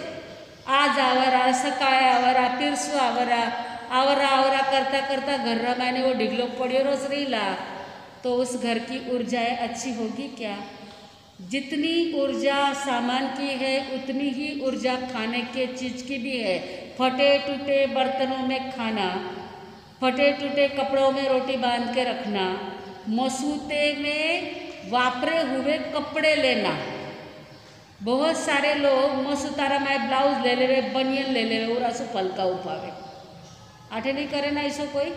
आज आवरा सकाळे आवरा पीरसू आवरा आवरा आवरा करता करता घर मैंने वो ढिगलो पड़ियो रोज रहीला तो उस घर की ऊर्जाएं अच्छी होगी क्या। जितनी ऊर्जा सामान की है उतनी ही ऊर्जा खाने के चीज़ की भी है। फटे टूटे बर्तनों में खाना, फटे टूटे कपड़ों में रोटी बांध के रखना, मसूते में वापरे हुए कपड़े लेना। बहुत सारे लोग मसूतारा में ब्लाउज ले लेवे, बनियन ले लेवे और असु पलका उपावे, आठे नहीं करे ना ऐसा कोई।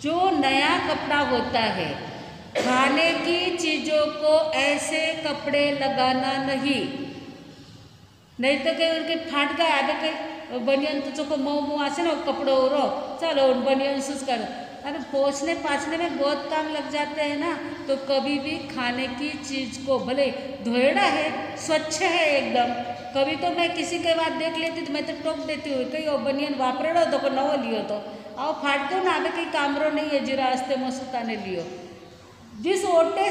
जो नया कपड़ा होता है, खाने की चीज़ों को ऐसे कपड़े लगाना नहीं तो कहीं उनके फाट गए आगे कहीं बनियन तो चोको मऊ आसे ना कपड़ो रो चलो बनियन सूस कर। अरे पोछने पाछने में बहुत काम लग जाते हैं ना। तो कभी भी खाने की चीज़ को भले धोएड़ा है, स्वच्छ है एकदम, कभी तो मैं किसी के बाद देख लेती तो मैं तो टोक देती हूँ कहीं वो बनियन वापरेड़ो तो को नवो लियो तो आओ फाट दो ना, अभी कहीं कामरो नहीं है जीरा हस्ते मसूता ने लियो। जिस ओटे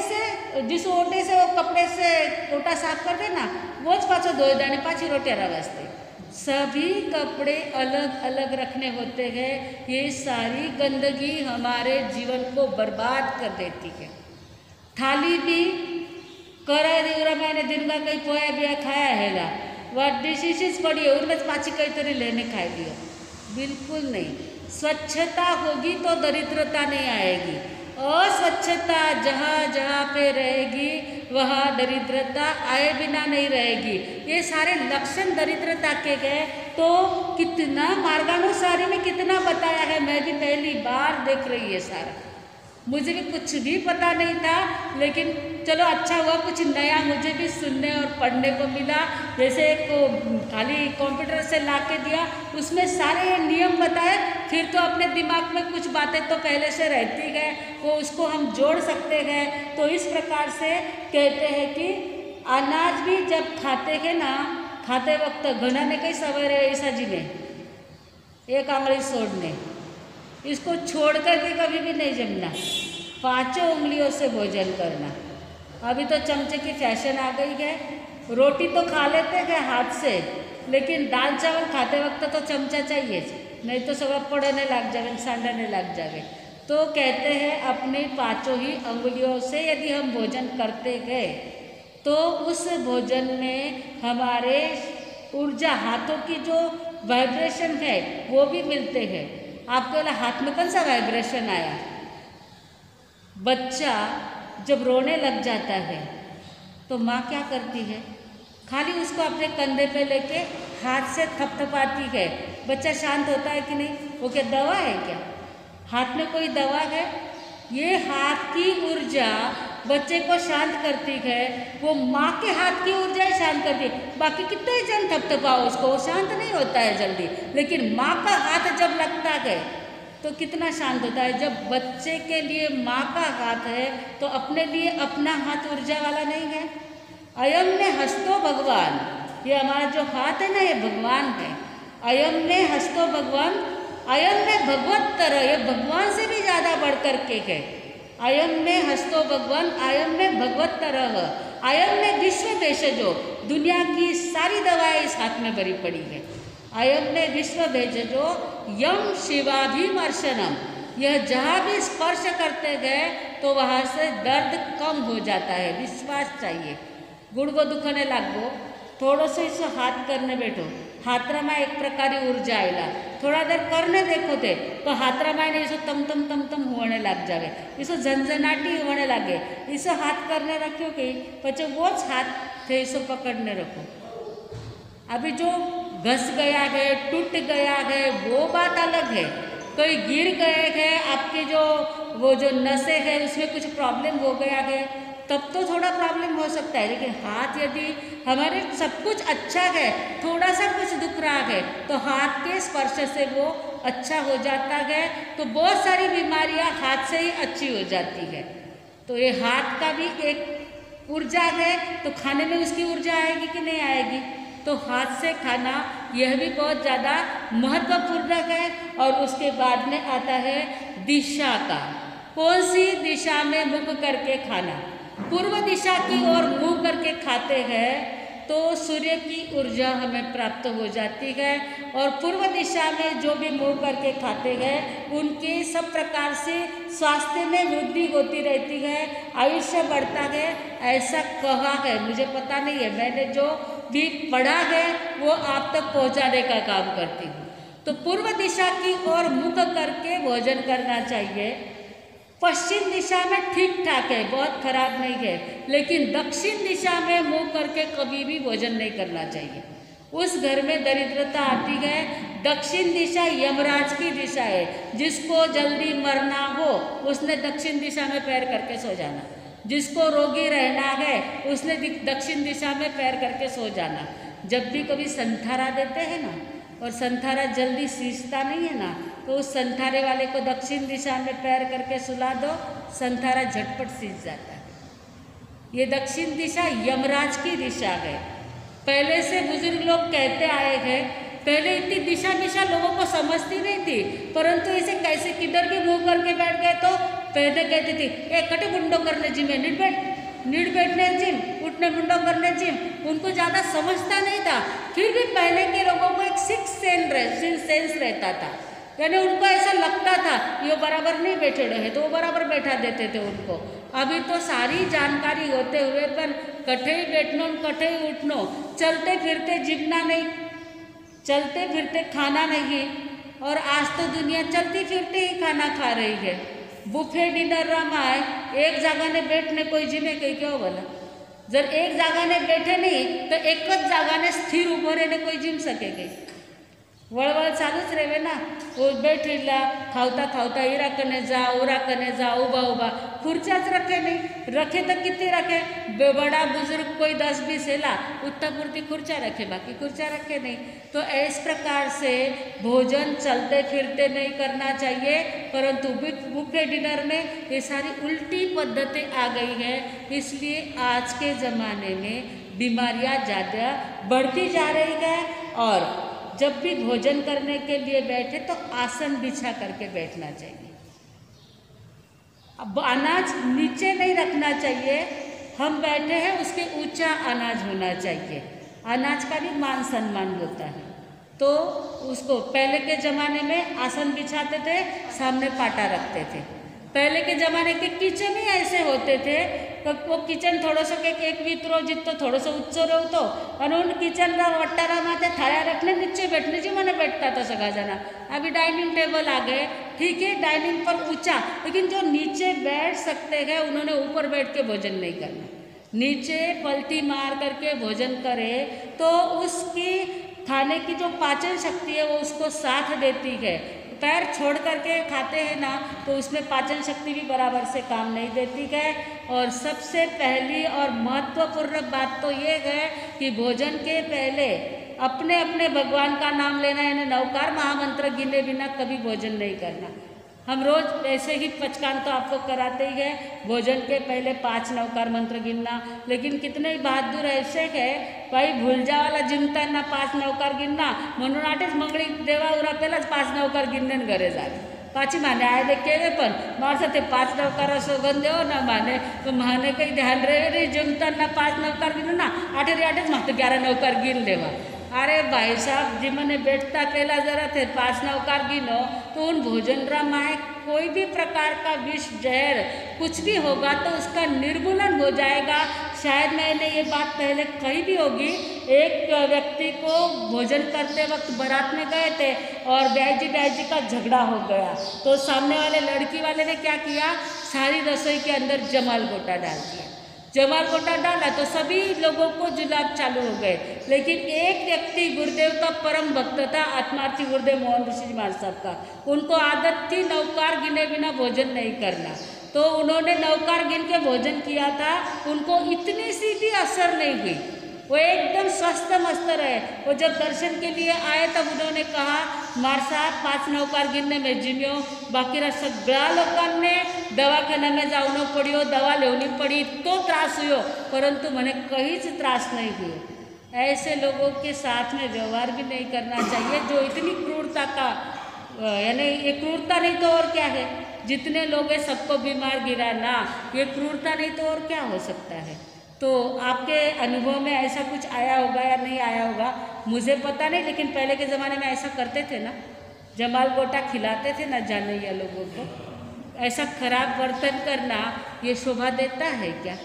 से वो कपड़े से ओटा साफ कर देना वो ज पाछो धोई देने पाछी रोटियां वास्ते। सभी कपड़े अलग अलग रखने होते हैं। ये सारी गंदगी हमारे जीवन को बर्बाद कर देती है। थाली भी करा देवरा मैंने दिन का कहीं पोया बिया खाया है ला वह डिशेज पड़ी है उनमें पाछी कई तरह लेने खाई लियो, बिल्कुल नहीं। स्वच्छता होगी तो दरिद्रता नहीं आएगी। अस्वच्छता जहाँ जहाँ पे रहेगी वहाँ दरिद्रता आए बिना नहीं रहेगी। ये सारे लक्षण दरिद्रता के गए तो कितना मार्गानुसारी में कितना बताया है, मैं भी पहली बार देख रही है सारा, मुझे भी कुछ भी पता नहीं था। लेकिन चलो अच्छा हुआ कुछ नया मुझे भी सुनने और पढ़ने को मिला। जैसे एक खाली कंप्यूटर से ला के दिया उसमें सारे नियम बताए, फिर तो अपने दिमाग में कुछ बातें तो पहले से रहती है वो उसको हम जोड़ सकते हैं। तो इस प्रकार से कहते हैं कि अनाज भी जब खाते हैं ना, खाते वक्त घना ने कई सवेरे ऐसा जी ने एक आंगली छोड़ने, इसको छोड़ कर के कभी भी नहीं जमना, 5 उंगलियों से भोजन करना। अभी तो चमचे की फैशन आ गई है, रोटी तो खा लेते हैं हाथ से लेकिन दाल चावल खाते वक्त तो चमचा चाहिए, नहीं तो सब पड़ने लग जाए, सांडने लग जाए। तो कहते हैं अपनी 5 ही उंगलियों से यदि हम भोजन करते हैं तो उस भोजन में हमारे ऊर्जा, हाथों की जो वाइब्रेशन है वो भी मिलते हैं। आपके वाला हाथ में कौन सा वाइब्रेशन आया। बच्चा जब रोने लग जाता है तो माँ क्या करती है, खाली उसको अपने कंधे पे लेके हाथ से थपथपाती है, बच्चा शांत होता है कि नहीं। वो क्या दवा है क्या, हाथ में कोई दवा है ये हाथ की ऊर्जा बच्चे को शांत करती है, वो माँ के हाथ की ऊर्जा ही शांत करती है। बाकी कितने जन थपथपाओ उसको, वो शांत नहीं होता है जल्दी, लेकिन माँ का हाथ जब लगता है तो कितना शांत होता है। जब बच्चे के लिए माँ का हाथ है तो अपने लिए अपना हाथ ऊर्जा वाला नहीं है। अयम ने हस्तो भगवान, ये हमारा जो हाथ है ना, ये भगवान है। अयम ने हस्तो भगवान, अयम में भगवत तरह, ये भगवान से भी ज़्यादा बढ़ कर के है। अयम में हस्तो भगवान, अयम में भगवत तरह, अयम में विश्व भेषजो, दुनिया की सारी दवाएं इस हाथ में भरी पड़ी है। अयम ने विश्व भेषजो यम शिवाभिमर्शनम, यह जहाँ भी स्पर्श करते गए तो वहाँ से दर्द कम हो जाता है। विश्वास चाहिए। गुड़गो दुखने लागो, थोड़ो सो इसो हाथ करने बैठो, हाथरामा एक प्रकारी ऊर्जा आएला, थोड़ा देर करने देखो थे तो हाथरामा ने इसो तम तम तम तम होने लग जावे, इसो झंझनाटी होने लगे। इसो हाथ करने रखो कि पचे वो हाथ थे इसो पकड़ने रखो। अभी जो घस गया है, टूट गया है, वो बात अलग है। कोई गिर गए हैं, आपके जो वो जो नसें हैं उसमें कुछ प्रॉब्लम हो गया है, तब तो थोड़ा प्रॉब्लम हो सकता है। लेकिन हाथ यदि हमारे सब कुछ अच्छा है, थोड़ा सा कुछ दुख रहा है तो हाथ के स्पर्श से वो अच्छा हो जाता है। तो बहुत सारी बीमारियां हाथ से ही अच्छी हो जाती है। तो ये हाथ का भी एक ऊर्जा है, तो खाने में उसकी ऊर्जा आएगी कि नहीं आएगी। तो हाथ से खाना यह भी बहुत ज़्यादा महत्वपूर्ण है। और उसके बाद में आता है दिशा का, कौन सी दिशा में मुख करके खाना। पूर्व दिशा की ओर मुंह करके खाते हैं तो सूर्य की ऊर्जा हमें प्राप्त हो जाती है। और पूर्व दिशा में जो भी मुंह करके खाते हैं उनके सब प्रकार से स्वास्थ्य में वृद्धि होती रहती है, आयुष्य बढ़ता है, ऐसा कहा है। मुझे पता नहीं है, मैंने जो भी पढ़ा है वो आप तक पहुंचाने का काम करती हूँ। तो पूर्व दिशा की ओर मुख करके भोजन करना चाहिए। पश्चिम दिशा में ठीक ठाक है, बहुत खराब नहीं है, लेकिन दक्षिण दिशा में मुंह करके कभी भी भोजन नहीं करना चाहिए। उस घर में दरिद्रता आती है। दक्षिण दिशा यमराज की दिशा है। जिसको जल्दी मरना हो उसने दक्षिण दिशा में पैर करके सो जाना, जिसको रोगी रहना है उसने दक्षिण दिशा में पैर करके सो जाना। जब भी कभी संथारा देते हैं ना, और संथारा जल्दी सींचता नहीं है ना, तो उस संथारे वाले को दक्षिण दिशा में पैर करके सुला दो, संथारा झटपट सींच जाता है। ये दक्षिण दिशा यमराज की दिशा है। पहले से बुजुर्ग लोग कहते आए हैं, पहले इतनी दिशा दिशा लोगों को समझती नहीं थी, परंतु इसे कैसे किधर भी मुंह करके बैठ गए तो पहले कहती थी ए कटे मुंडो करने जिम है, नीड बैठने जिम, उठने मुंडो करने जिम। उनको ज़्यादा समझता नहीं था, फिर भी पहले के लोगों को एक सिक्स सेंस रहता था। यानी उनको ऐसा लगता था ये बराबर नहीं बैठे रहे तो वो बराबर बैठा देते थे उनको। अभी तो सारी जानकारी होते हुए पर कठे ही बैठनो कठे ही उठनो, चलते फिरते जिमना नहीं, चलते फिरते खाना नहीं। और आज तो दुनिया चलती फिरते ही खाना खा रही है। बुफे डिनर रमाए, एक जगह ने बैठने कोई जिमे कहीं क्यों बोला। जर एक जगह ने बैठे नहीं तो एक जगह ने स्थिर उभो रहने कोई जिम सके। वळवळ चालूच रहे ना, वो बैठेला खावता खावता इरा कने जा उरा कने जा, उबा उबा खुर्चाच रखे नहीं, रखे तो कितनी रखे। बड़ा बुजुर्ग कोई 10-20 हेला उतना पूर्ति खुर्चा रखे, बाकी खुर्चा रखे नहीं। तो इस प्रकार से भोजन चलते फिरते नहीं करना चाहिए, परंतु बुफे डिनर में ये सारी उल्टी पद्धतें आ गई है। इसलिए आज के ज़माने में बीमारियां ज़्यादा बढ़ती जा रही है। और जब भी भोजन करने के लिए बैठे तो आसन बिछा करके बैठना चाहिए। अब अनाज नीचे नहीं रखना चाहिए, हम बैठे हैं उसके ऊंचा अनाज होना चाहिए। अनाज का भी मान सम्मान होता है। तो उसको पहले के ज़माने में आसन बिछाते थे, सामने पाटा रखते थे। पहले के ज़माने के किचन ही ऐसे होते थे, तो वो किचन थोड़ा सा एक वितरो जितो थोड़ा सा उच्चो रहतो और उन किचन रा वट्टारा माथे थाया रखने नीचे बैठने जी मैंने बैठता था सगा जना। अभी डाइनिंग टेबल आ गए, ठीक है डाइनिंग पर ऊंचा, लेकिन जो नीचे बैठ सकते हैं उन्होंने ऊपर बैठ के भोजन नहीं करना। नीचे पलटी मार करके भोजन करे तो उसकी खाने की जो पाचन शक्ति है वो उसको साथ देती है। पैर छोड़ करके खाते हैं ना तो उसमें पाचन शक्ति भी बराबर से काम नहीं देती है। और सबसे पहली और महत्वपूर्ण बात तो ये है कि भोजन के पहले अपने अपने भगवान का नाम लेना, यानी नवकार महामंत्र गिने बिना कभी भोजन नहीं करना। हम रोज ऐसे ही पचकान तो आपको कराते ही है, भोजन के पहले 5 नवकार मंत्र गिनना। लेकिन कितने बहादुर ऐसे है भाई, भूलजावाला जिमताना 5 नवकार गिनना म्हणून आठेच मंगळी देवा उरा पहिलाच 5 नवकार गिनने घरे जावे। पाची माने आए दे केवे पण माणसं ते 5 नवकार सोगन देव ना माने तो माने कई ध्यान रहे रे जिमताना 5 नवकार गिनो ना आठे रे आठेच मागते 11 नवकार गिन देवा। अरे भाई साहब जी मैंने बैठता केला जरा थे 5 नवकार गिनो तो उन भोजन में कोई भी प्रकार का विष जहर कुछ भी होगा तो उसका निर्मूलन हो जाएगा। शायद मैंने ये बात पहले कही भी होगी, एक व्यक्ति को भोजन करते वक्त बारात में गए थे और ब्याह जी का झगड़ा हो गया तो सामने वाले लड़की वाले ने क्या किया, सारी रसोई के अंदर जमाल गोटा डाल दिया। जमाल गोटा डाला तो सभी लोगों को जुलाब चालू हो गए। लेकिन एक व्यक्ति गुरुदेव का परम भक्त था, आत्मार्थी गुरुदेव मोहन ऋषि जी महाराज साहब का, उनको आदत थी नवकार गिने बिना भोजन नहीं करना। तो उन्होंने नवकार गिन के भोजन किया था, उनको इतनी सी भी असर नहीं हुई, वो एकदम स्वस्थ मस्त रहे। वो जब दर्शन के लिए आए तब उन्होंने कहा मार साहब 5 नवकार गिनने में जिम्यो, बाकी सगळ्या लोकांनी दवाखाने में जाऊन पड़ियो, दवा लेवनी पड़ी तो त्रास हुयो, परंतु मैंने कहीं से त्रास नहीं हुई। ऐसे लोगों के साथ में व्यवहार भी नहीं करना चाहिए जो इतनी क्रूरता का, यानी ये क्रूरता नहीं तो और क्या है। जितने लोग हैं सबको बीमार गिराना, ये क्रूरता नहीं तो और क्या हो सकता है। तो आपके अनुभव में ऐसा कुछ आया होगा या नहीं आया होगा मुझे पता नहीं, लेकिन पहले के ज़माने में ऐसा करते थे ना, जमाल गोटा खिलाते थे ना जाने या लोगों को। ऐसा खराब बर्तन करना ये शोभा देता है क्या,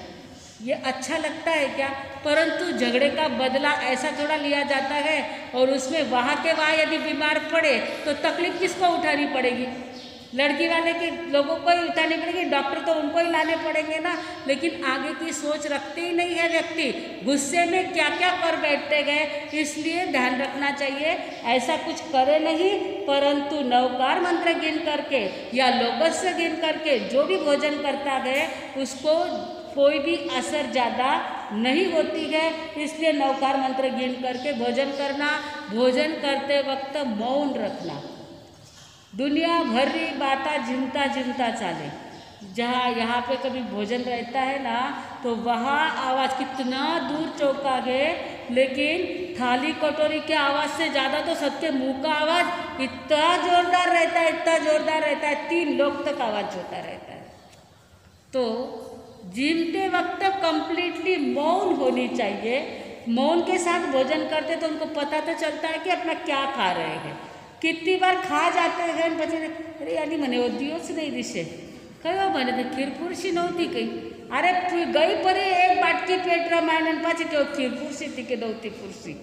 ये अच्छा लगता है क्या? परंतु झगड़े का बदला ऐसा थोड़ा लिया जाता है, और उसमें वहाँ के वहाँ यदि बीमार पड़े तो तकलीफ किसको उठानी पड़ेगी? लड़की वाले के लोगों को ही उठानी पड़ेगी, डॉक्टर तो उनको ही लाने पड़ेंगे ना। लेकिन आगे की सोच रखते ही नहीं है व्यक्ति, गुस्से में क्या क्या कर बैठते गए। इसलिए ध्यान रखना चाहिए, ऐसा कुछ करे नहीं, परंतु नवकार मंत्र गिन करके या लोगस से गिन करके जो भी भोजन करता है उसको कोई भी असर ज़्यादा नहीं होती है। इसलिए नवकार मंत्र गिन करके भोजन करना, भोजन करते वक्त मौन रखना। दुनिया भर की बातें झिमता झिमता चाले, जहाँ यहाँ पे कभी भोजन रहता है ना तो वहाँ आवाज़ कितना दूर चौका है, लेकिन थाली कटोरी के आवाज़ से ज़्यादा तो सबके मुंह का आवाज़ इतना जोरदार रहता है, इतना जोरदार रहता है, 3 लोग तक आवाज़ होता रहता है। तो जीमते वक्त कंप्लीटली मौन होनी चाहिए। मौन के साथ भोजन करते तो उनको पता तो चलता है कि अपना क्या खा रहे हैं। कितनी बार खा जाते हैं પછી अरे यानी મને वो दिवस नहीं दिशे कयो મને तो खीर फुरशी नव्हती कहीं। अरे गई परी एक बाटकी पेट रमायण पाची के खीर फुरशी थी के नव्हती फुरशी।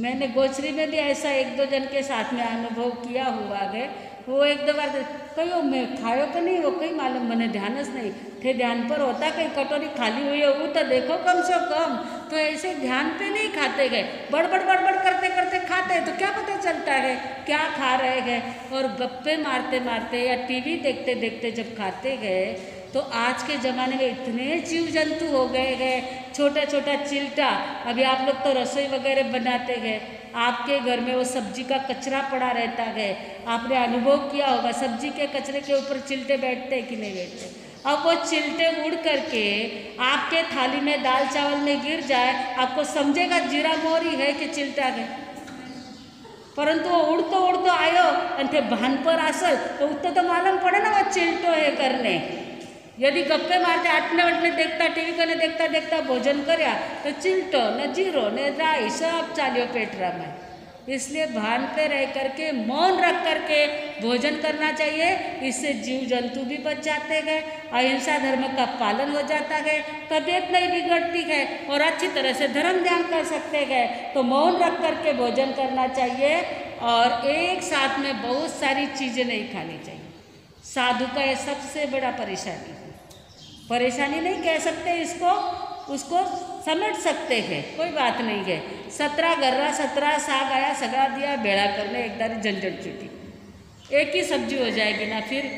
मैंने गोचरी में भी ऐसा 1-2 जन के साथ में अनुभव किया हुआ है। वो 1-2 बार कहो मैं खायो कि नहीं वो कहीं मालूम, मैंने ध्यान नहीं थे, ध्यान पर होता कहीं कटोरी खाली हुई है वो तो देखो कम से कम। तो ऐसे ध्यान पे नहीं खाते गए, बड़बड़ बड़बड़ करते करते खाते हैं तो क्या पता चलता है क्या खा रहे हैं। और गप्पे मारते मारते या टीवी देखते देखते जब खाते गए तो आज के ज़माने में इतने जीव जंतु हो गए हैं, छोटा छोटा चिल्टा। अभी आप लोग तो रसोई वगैरह बनाते हैं, आपके घर में वो सब्जी का कचरा पड़ा रहता है, आपने अनुभव किया होगा सब्जी के कचरे के ऊपर चिल्टे बैठते हैं कि नहीं बैठते। अब वो चिल्टे उड़ करके आपके थाली में दाल चावल में गिर जाए, आपको समझेगा जीरा मोहरी है कि चिल्टा है। परंतु वो उड़तो आयो और थे भान पर असल तो उत्तर तो मालूम पड़े ना वो चिल्टो है करने। यदि गप्पे मारते आटने देखता टीवी कने देखता देखता भोजन कर्या तो चिल्टो न जीरो न राई सब चालियो पेटरा में। इसलिए भान पे रह करके मौन रख करके भोजन करना चाहिए। इससे जीव जंतु भी बच जाते हैं, अहिंसा धर्म का पालन हो जाता है, तबीयत नहीं बिगड़ती है और अच्छी तरह से धर्म ध्यान कर सकते हैं। तो मौन रख करके भोजन करना चाहिए और एक साथ में बहुत सारी चीज़ें नहीं खानी चाहिए। साधु का ये सबसे बड़ा परेशानी है, परेशानी नहीं कह सकते इसको, उसको समेट सकते हैं, कोई बात नहीं है। 17 गर्रा 17 साग आया, सगड़ा दिया, बेड़ा करने एक दारी झंझट छूटी, एक ही सब्जी हो जाएगी ना। फिर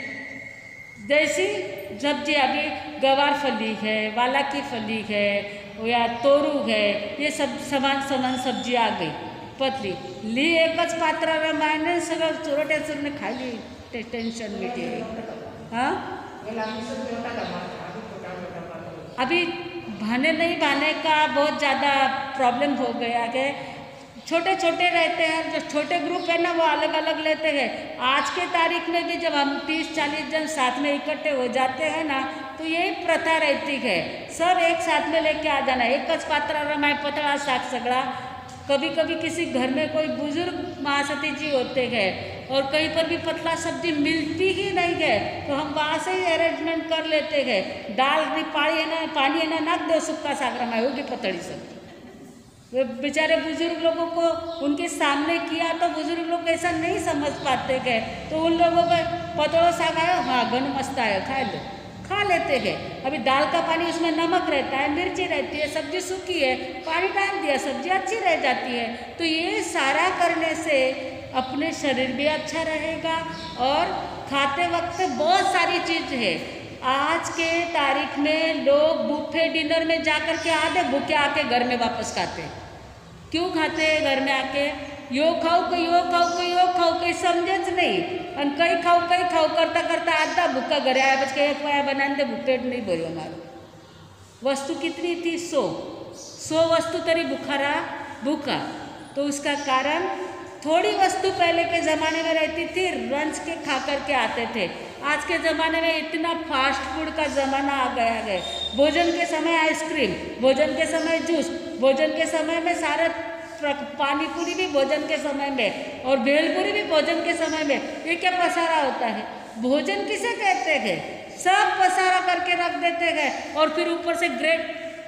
जैसी सब्जी अभी गवार फली है, वाला की फली है या तोरू है, ये सब समान सब्जी आ गई पतली ली, एकच पात्र रामायण सगळं चोरट्याचूरने खाली, टेंशन मिटे। हाँ अभी भाने नहीं भाने का बहुत ज़्यादा प्रॉब्लम हो गया है। छोटे छोटे रहते हैं, जो छोटे ग्रुप है ना वो अलग अलग लेते हैं। आज के तारीख में भी जब हम 30-40 जन साथ में इकट्ठे हो जाते हैं ना, तो यही प्रथा रहती है, सब एक साथ में लेके आ जाना। एकच पात्र रामायण पतला साग सगड़ा। कभी कभी किसी घर में कोई बुजुर्ग महासती जी होते हैं और कहीं पर भी पतला सब्जी मिलती ही नहीं है, तो हम वहाँ से ही अरेंजमेंट कर लेते हैं। दाल भी पानी है ना नाक दो, सुक्का साग रामायण होगी पतली सब्जी। वे बेचारे बुजुर्ग लोगों को उनके सामने किया तो बुजुर्ग लोग ऐसा नहीं समझ पाते हैं, तो उन लोगों को पतलो साग आयो, हाँ घन मस्त आयो, खा लेते हैं। अभी दाल का पानी, उसमें नमक रहता है, मिर्ची रहती है, सब्जी सूखी है, पानी डाल दिया, सब्जी अच्छी रह जाती है। तो ये सारा करने से अपने शरीर भी अच्छा रहेगा और खाते वक्त बहुत सारी चीज़ है। आज के तारीख में लोग बुफे डिनर में जाकर के आधे भूखे आके घर में वापस खाते। क्यों खाते हैं घर में आके? यो खाओ कि यो खाओ कि यो खाओ, कहीं समझे ज नहीं, और कई खाओ करता करता आधा भूखा घरे आया, बच के एक पाया बना दे, पेट नहीं भरो हमारो। वस्तु कितनी थी? 100 वस्तु तरी बुखारा भूखा। तो उसका कारण थोड़ी वस्तु पहले के ज़माने में रहती थी, रंच के खा कर के आते थे। आज के ज़माने में इतना फास्ट फूड का ज़माना आ गया है। भोजन के समय आइसक्रीम, भोजन के समय जूस, भोजन के समय में सारे पानी पूरी भी भोजन के समय में और भेलपूरी भी भोजन के समय में। ये क्या पसारा होता है? भोजन किसे कहते हैं? सब पसारा करके रख देते हैं और फिर ऊपर से ग्रेट,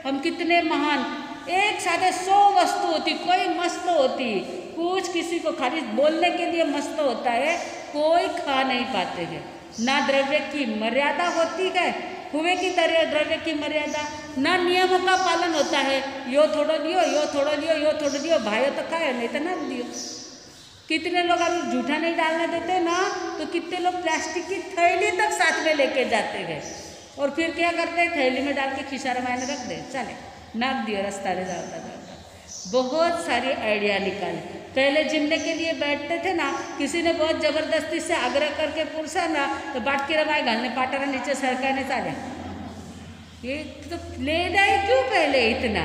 हम कितने महान। एक साथ 100 वस्तु होती, कोई मस्त होती, कुछ किसी को खाली बोलने के लिए मस्त होता है, कोई खा नहीं पाते हैं। ना द्रव्य की मर्यादा होती है, हुए की द्रव्य की मर्यादा, ना नियमों का पालन होता है। यो थोड़ा लियो, यो थोड़ा लियो, यो थोड़ा लियो, भाइयों तो खाए नहीं तो ना दियो। कितने लोग अभी जूठा नहीं डालने देते ना, तो कितने लोग प्लास्टिक की थैली तक साथ में लेके जाते हैं और फिर क्या करते हैं, थैली में डाल के खिसारा मायने रख दे, चले नाप दियो, रास्ता ले जाता जाता। बहुत सारी आइडिया निकाले। पहले जिमने के लिए बैठते थे ना, किसी ने बहुत ज़बरदस्ती से आग्रह करके पुरसा ना, तो बाट के रमाए घालने पाटा नीचे सरकारने चाले। ये तो ले जाए क्यों पहले इतना?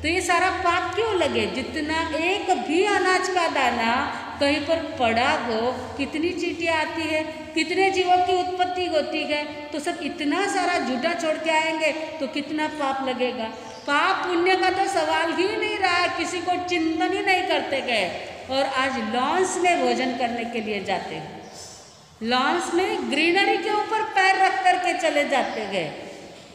तो ये सारा पाप क्यों लगे? जितना एक भी अनाज का दाना कहीं पर पड़ा हो, कितनी चींटियाँ आती है, कितने जीवों की उत्पत्ति होती है, तो सब इतना सारा झूठा छोड़ के आएंगे तो कितना पाप लगेगा। पाप पुण्य का तो सवाल ही नहीं रहा, किसी को चिंतन ही नहीं करते गए। और आज लॉन्स में भोजन करने के लिए जाते हैं, लॉन्स में ग्रीनरी के ऊपर पैर रख करके चले जाते गए।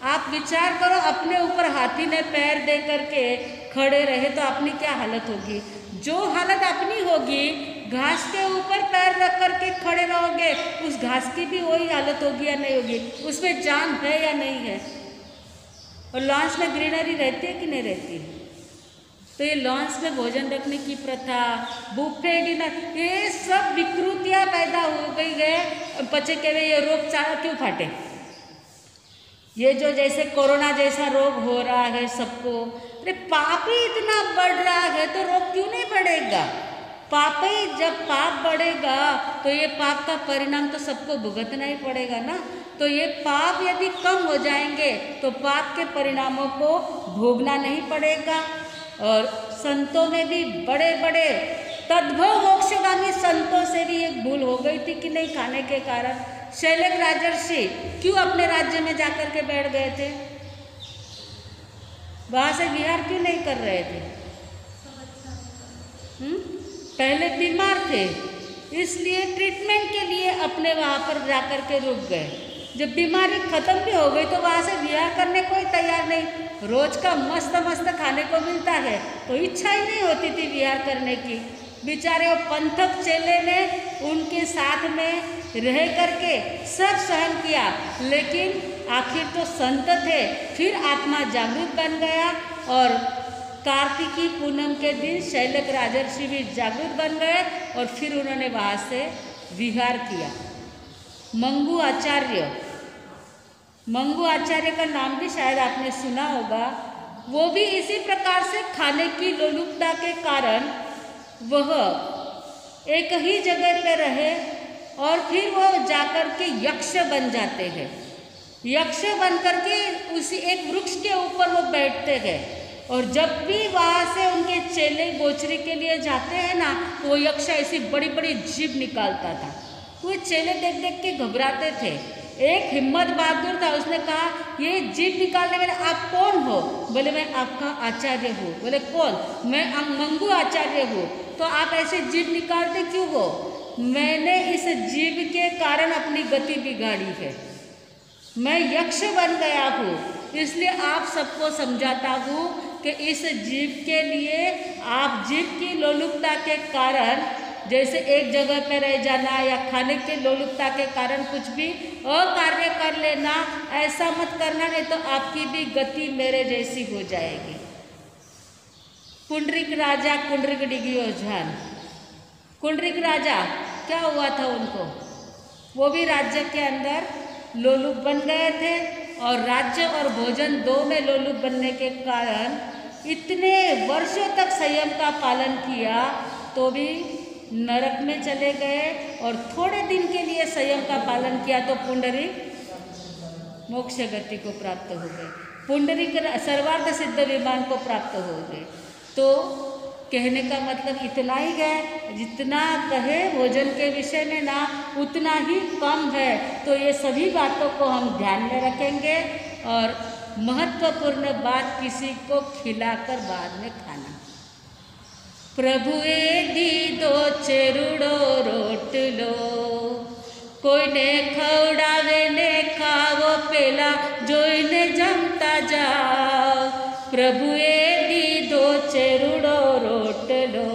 आप विचार करो, अपने ऊपर हाथी ने पैर दे करके खड़े रहे तो अपनी क्या हालत होगी? जो हालत अपनी होगी, घास के ऊपर पैर रख करके खड़े रहोगे, उस घास की भी वही हालत होगी या नहीं होगी? उसमें जान है या नहीं है? और लॉन्च में ग्रीनरी रहती है कि नहीं रहती है? तो ये लॉन्च में भोजन रखने की प्रथा, बुफे डिनर, ये सब विकृतियाँ पैदा हो गई है। बच्चे कह रहे ये रोगचाला क्यों फाटे? ये जो जैसे कोरोना जैसा रोग हो रहा है सबको, अरे पाप ही इतना बढ़ रहा है तो रोग क्यों नहीं बढ़ेगा? पाप ही, जब पाप बढ़ेगा तो ये पाप का परिणाम तो सबको भुगतना ही पड़ेगा ना। तो ये पाप यदि कम हो जाएंगे तो पाप के परिणामों को भोगना नहीं पड़ेगा। और संतों में भी बड़े बड़े तद्भव मोक्षगामी संतों से भी एक भूल हो गई थी कि नहीं खाने के कारण। शैलेश राजर्षि क्यों अपने राज्य में जाकर के बैठ गए थे? वहाँ से विहार क्यों नहीं कर रहे थे? पहले बीमार थे, इसलिए ट्रीटमेंट के लिए अपने वहाँ पर जाकर के रुक गए। जब बीमारी खत्म भी हो गई तो वहाँ से विहार करने कोई तैयार नहीं। रोज का मस्त मस्त खाने को मिलता है तो इच्छा ही नहीं होती थी विहार करने की। बेचारे वो पंथक चेले ने उनके साथ में रह करके सब सहन किया, लेकिन आखिर तो संत थे। फिर आत्मा जागृत बन गया और कार्तिकी पूनम के दिन शैलक राजर्षि भी जागृत बन गए और फिर उन्होंने वहाँ से विहार किया। मंगू आचार्य का नाम भी शायद आपने सुना होगा। वो भी इसी प्रकार से खाने की लोलुपता के कारण वह एक ही जगह पे रहे और फिर वो जाकर के यक्ष बन जाते हैं। यक्ष बन करके उसी एक वृक्ष के ऊपर वो बैठते हैं और जब भी वहाँ से उनके चेले गोचरी के लिए जाते हैं ना, तो वो यक्ष ऐसी बड़ी बड़ी जीभ निकालता था। वो चेले देख देख के घबराते थे। एक हिम्मत बहादुर था, उसने कहा ये जीभ निकालने वाले आप कौन हो? बोले मैं आपका आचार्य हूँ। बोले कौन? मैं मंगू आचार्य हूँ। तो आप ऐसे जीभ निकालते क्यों हो? मैंने इस जीभ के कारण अपनी गति बिगाड़ी है, मैं यक्ष बन गया हूँ, इसलिए आप सबको समझाता हूँ कि इस जीव के लिए आप जीव की लोलुपता के कारण, जैसे एक जगह पर रह जाना या खाने के लोलुपता के कारण कुछ भी अकार्य कर लेना, ऐसा मत करना, नहीं तो आपकी भी गति मेरे जैसी हो जाएगी। पुंडरीक राजा कुंडरीक डिगियोझान। कुंडरीक राजा क्या हुआ था उनको? वो भी राज्य के अंदर लोलुप बन गए थे और राज्य और भोजन दो में लोलुप बनने के कारण इतने वर्षों तक संयम का पालन किया तो भी नरक में चले गए, और थोड़े दिन के लिए संयम का पालन किया तो पुंडरीक मोक्ष गति को प्राप्त हो गए, पुंडरीक सर्वार्थ सिद्ध विमान को प्राप्त हो गए। तो कहने का मतलब इतना ही है, जितना कहे भोजन के विषय में ना उतना ही कम है। तो ये सभी बातों को हम ध्यान में रखेंगे और महत्वपूर्ण बात, किसी को खिलाकर बाद में खाना। प्रभुए दीदो चेरुड़ो रोटलो, कोईने खवड़ावे ने खावो पेला जोईने जमता जाओ। प्रभुए दीदो चेरुड़ो रोटलो।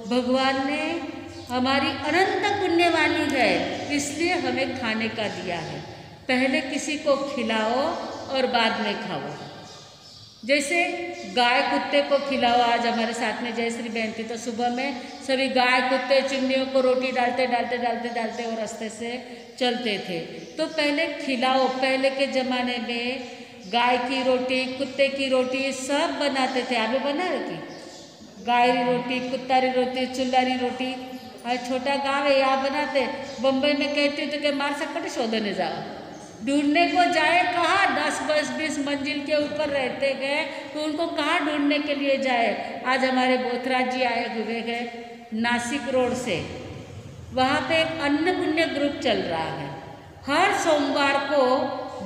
भगवान ने हमारी अनंत पुण्यवानी है, इसलिए हमें खाने का दिया है। पहले किसी को खिलाओ और बाद में खाओ। जैसे गाय कुत्ते को खिलाओ। आज हमारे साथ में जयश्री बहन थी, तो सुबह में सभी गाय कुत्ते चिमनियों को रोटी डालते डालते डालते डालते और रास्ते से चलते थे। तो पहले खिलाओ। पहले के ज़माने में गाय की रोटी, कुत्ते की रोटी सब बनाते थे। आप बना रखी गाय की रोटी, कुत्ता की रोटी, चूल्हा की रोटी। और छोटा गाँव है, यहाँ बनाते। बम्बई में कहती तो कि मार सकते शोधने जाओ, ढूंढने को जाए कहाँ? 10-20 मंजिल के ऊपर रहते गए तो उनको कहाँ ढूंढने के लिए जाए। आज हमारे बोथराज जी आए हुए हैं नासिक रोड से, वहाँ पे एक अन्न पुण्य ग्रुप चल रहा है। हर सोमवार को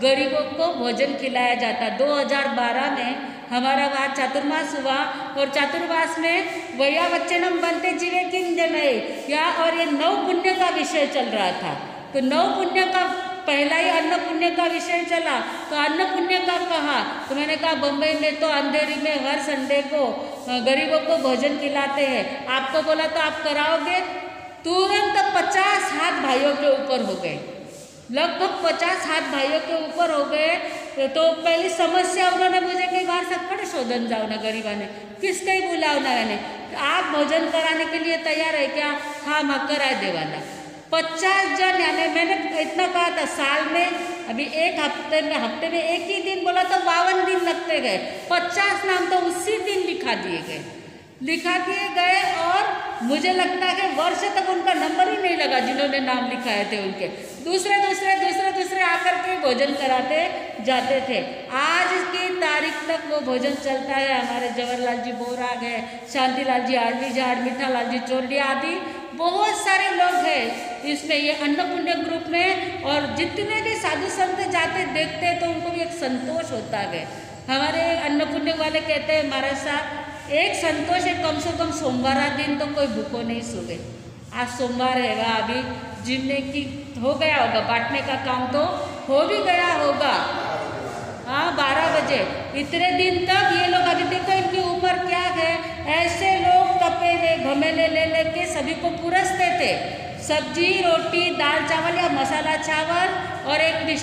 गरीबों को भोजन खिलाया जाता। 2012 में हमारा वहाँ चातुर्मास हुआ और चातुर्मास में वया वच्चनम बनते जीवे किंजनय या, और ये 9 पुण्य का विषय चल रहा था। तो 9 पुण्य का पहला ही अन्न पुण्य का विषय चला। तो अन्न पुण्य का कहा, तो मैंने कहा बम्बई में तो अंधेरी में हर संडे को गरीबों को भोजन खिलाते हैं। आपको बोला तो आप कराओगे? तुरंत 50 हाथ भाइयों के ऊपर हो गए, लगभग 50 हाथ भाइयों के ऊपर हो गए। तो पहली समस्या उन्होंने मुझे कई बार सकते शोधन जाओ ना गरीबा ने, किसके ही बुलाओ ना ने, आप भोजन कराने के लिए तैयार है क्या? हाँ माँ कराए देवाना। 50 जन, यानी मैंने इतना कहा था साल में, अभी एक हफ्ते में एक ही दिन बोला तो 52 दिन लगते गए। 50 नाम तो उसी दिन लिखा दिए गए और मुझे लगता है कि वर्ष तक उनका नंबर ही नहीं लगा जिन्होंने नाम लिखाए थे उनके। दूसरे आकर के भोजन कराते जाते थे। आज की तारीख तक वो भोजन चलता है। हमारे जवाहरलाल जी बोराग है, शांतिलाल जी आरवी झाड़, मीठालाल जी चोरडिया आदि बहुत सारे लोग हैं इसमें, ये अन्नपुण्य ग्रुप में। और जितने भी साधु संत जाते देखते हैं तो उनको भी एक संतोष होता है। हमारे अन्नपुण्य वाले कहते हैं महाराज साहब, एक संतोष है कम से कम सोमवार दिन तो कोई भूखो नहीं सोए। आज सोमवार है, अभी जिमने की हो गया होगा, बांटने का काम तो हो भी गया होगा। हाँ 12 बजे, इतने दिन तक ये लोग, अभी देखो इनकी उम्र क्या है, ऐसे लोग तपेले घमेले ले लेके सभी को पुरसते थे। सब्जी रोटी दाल चावल या मसाला चावल और एक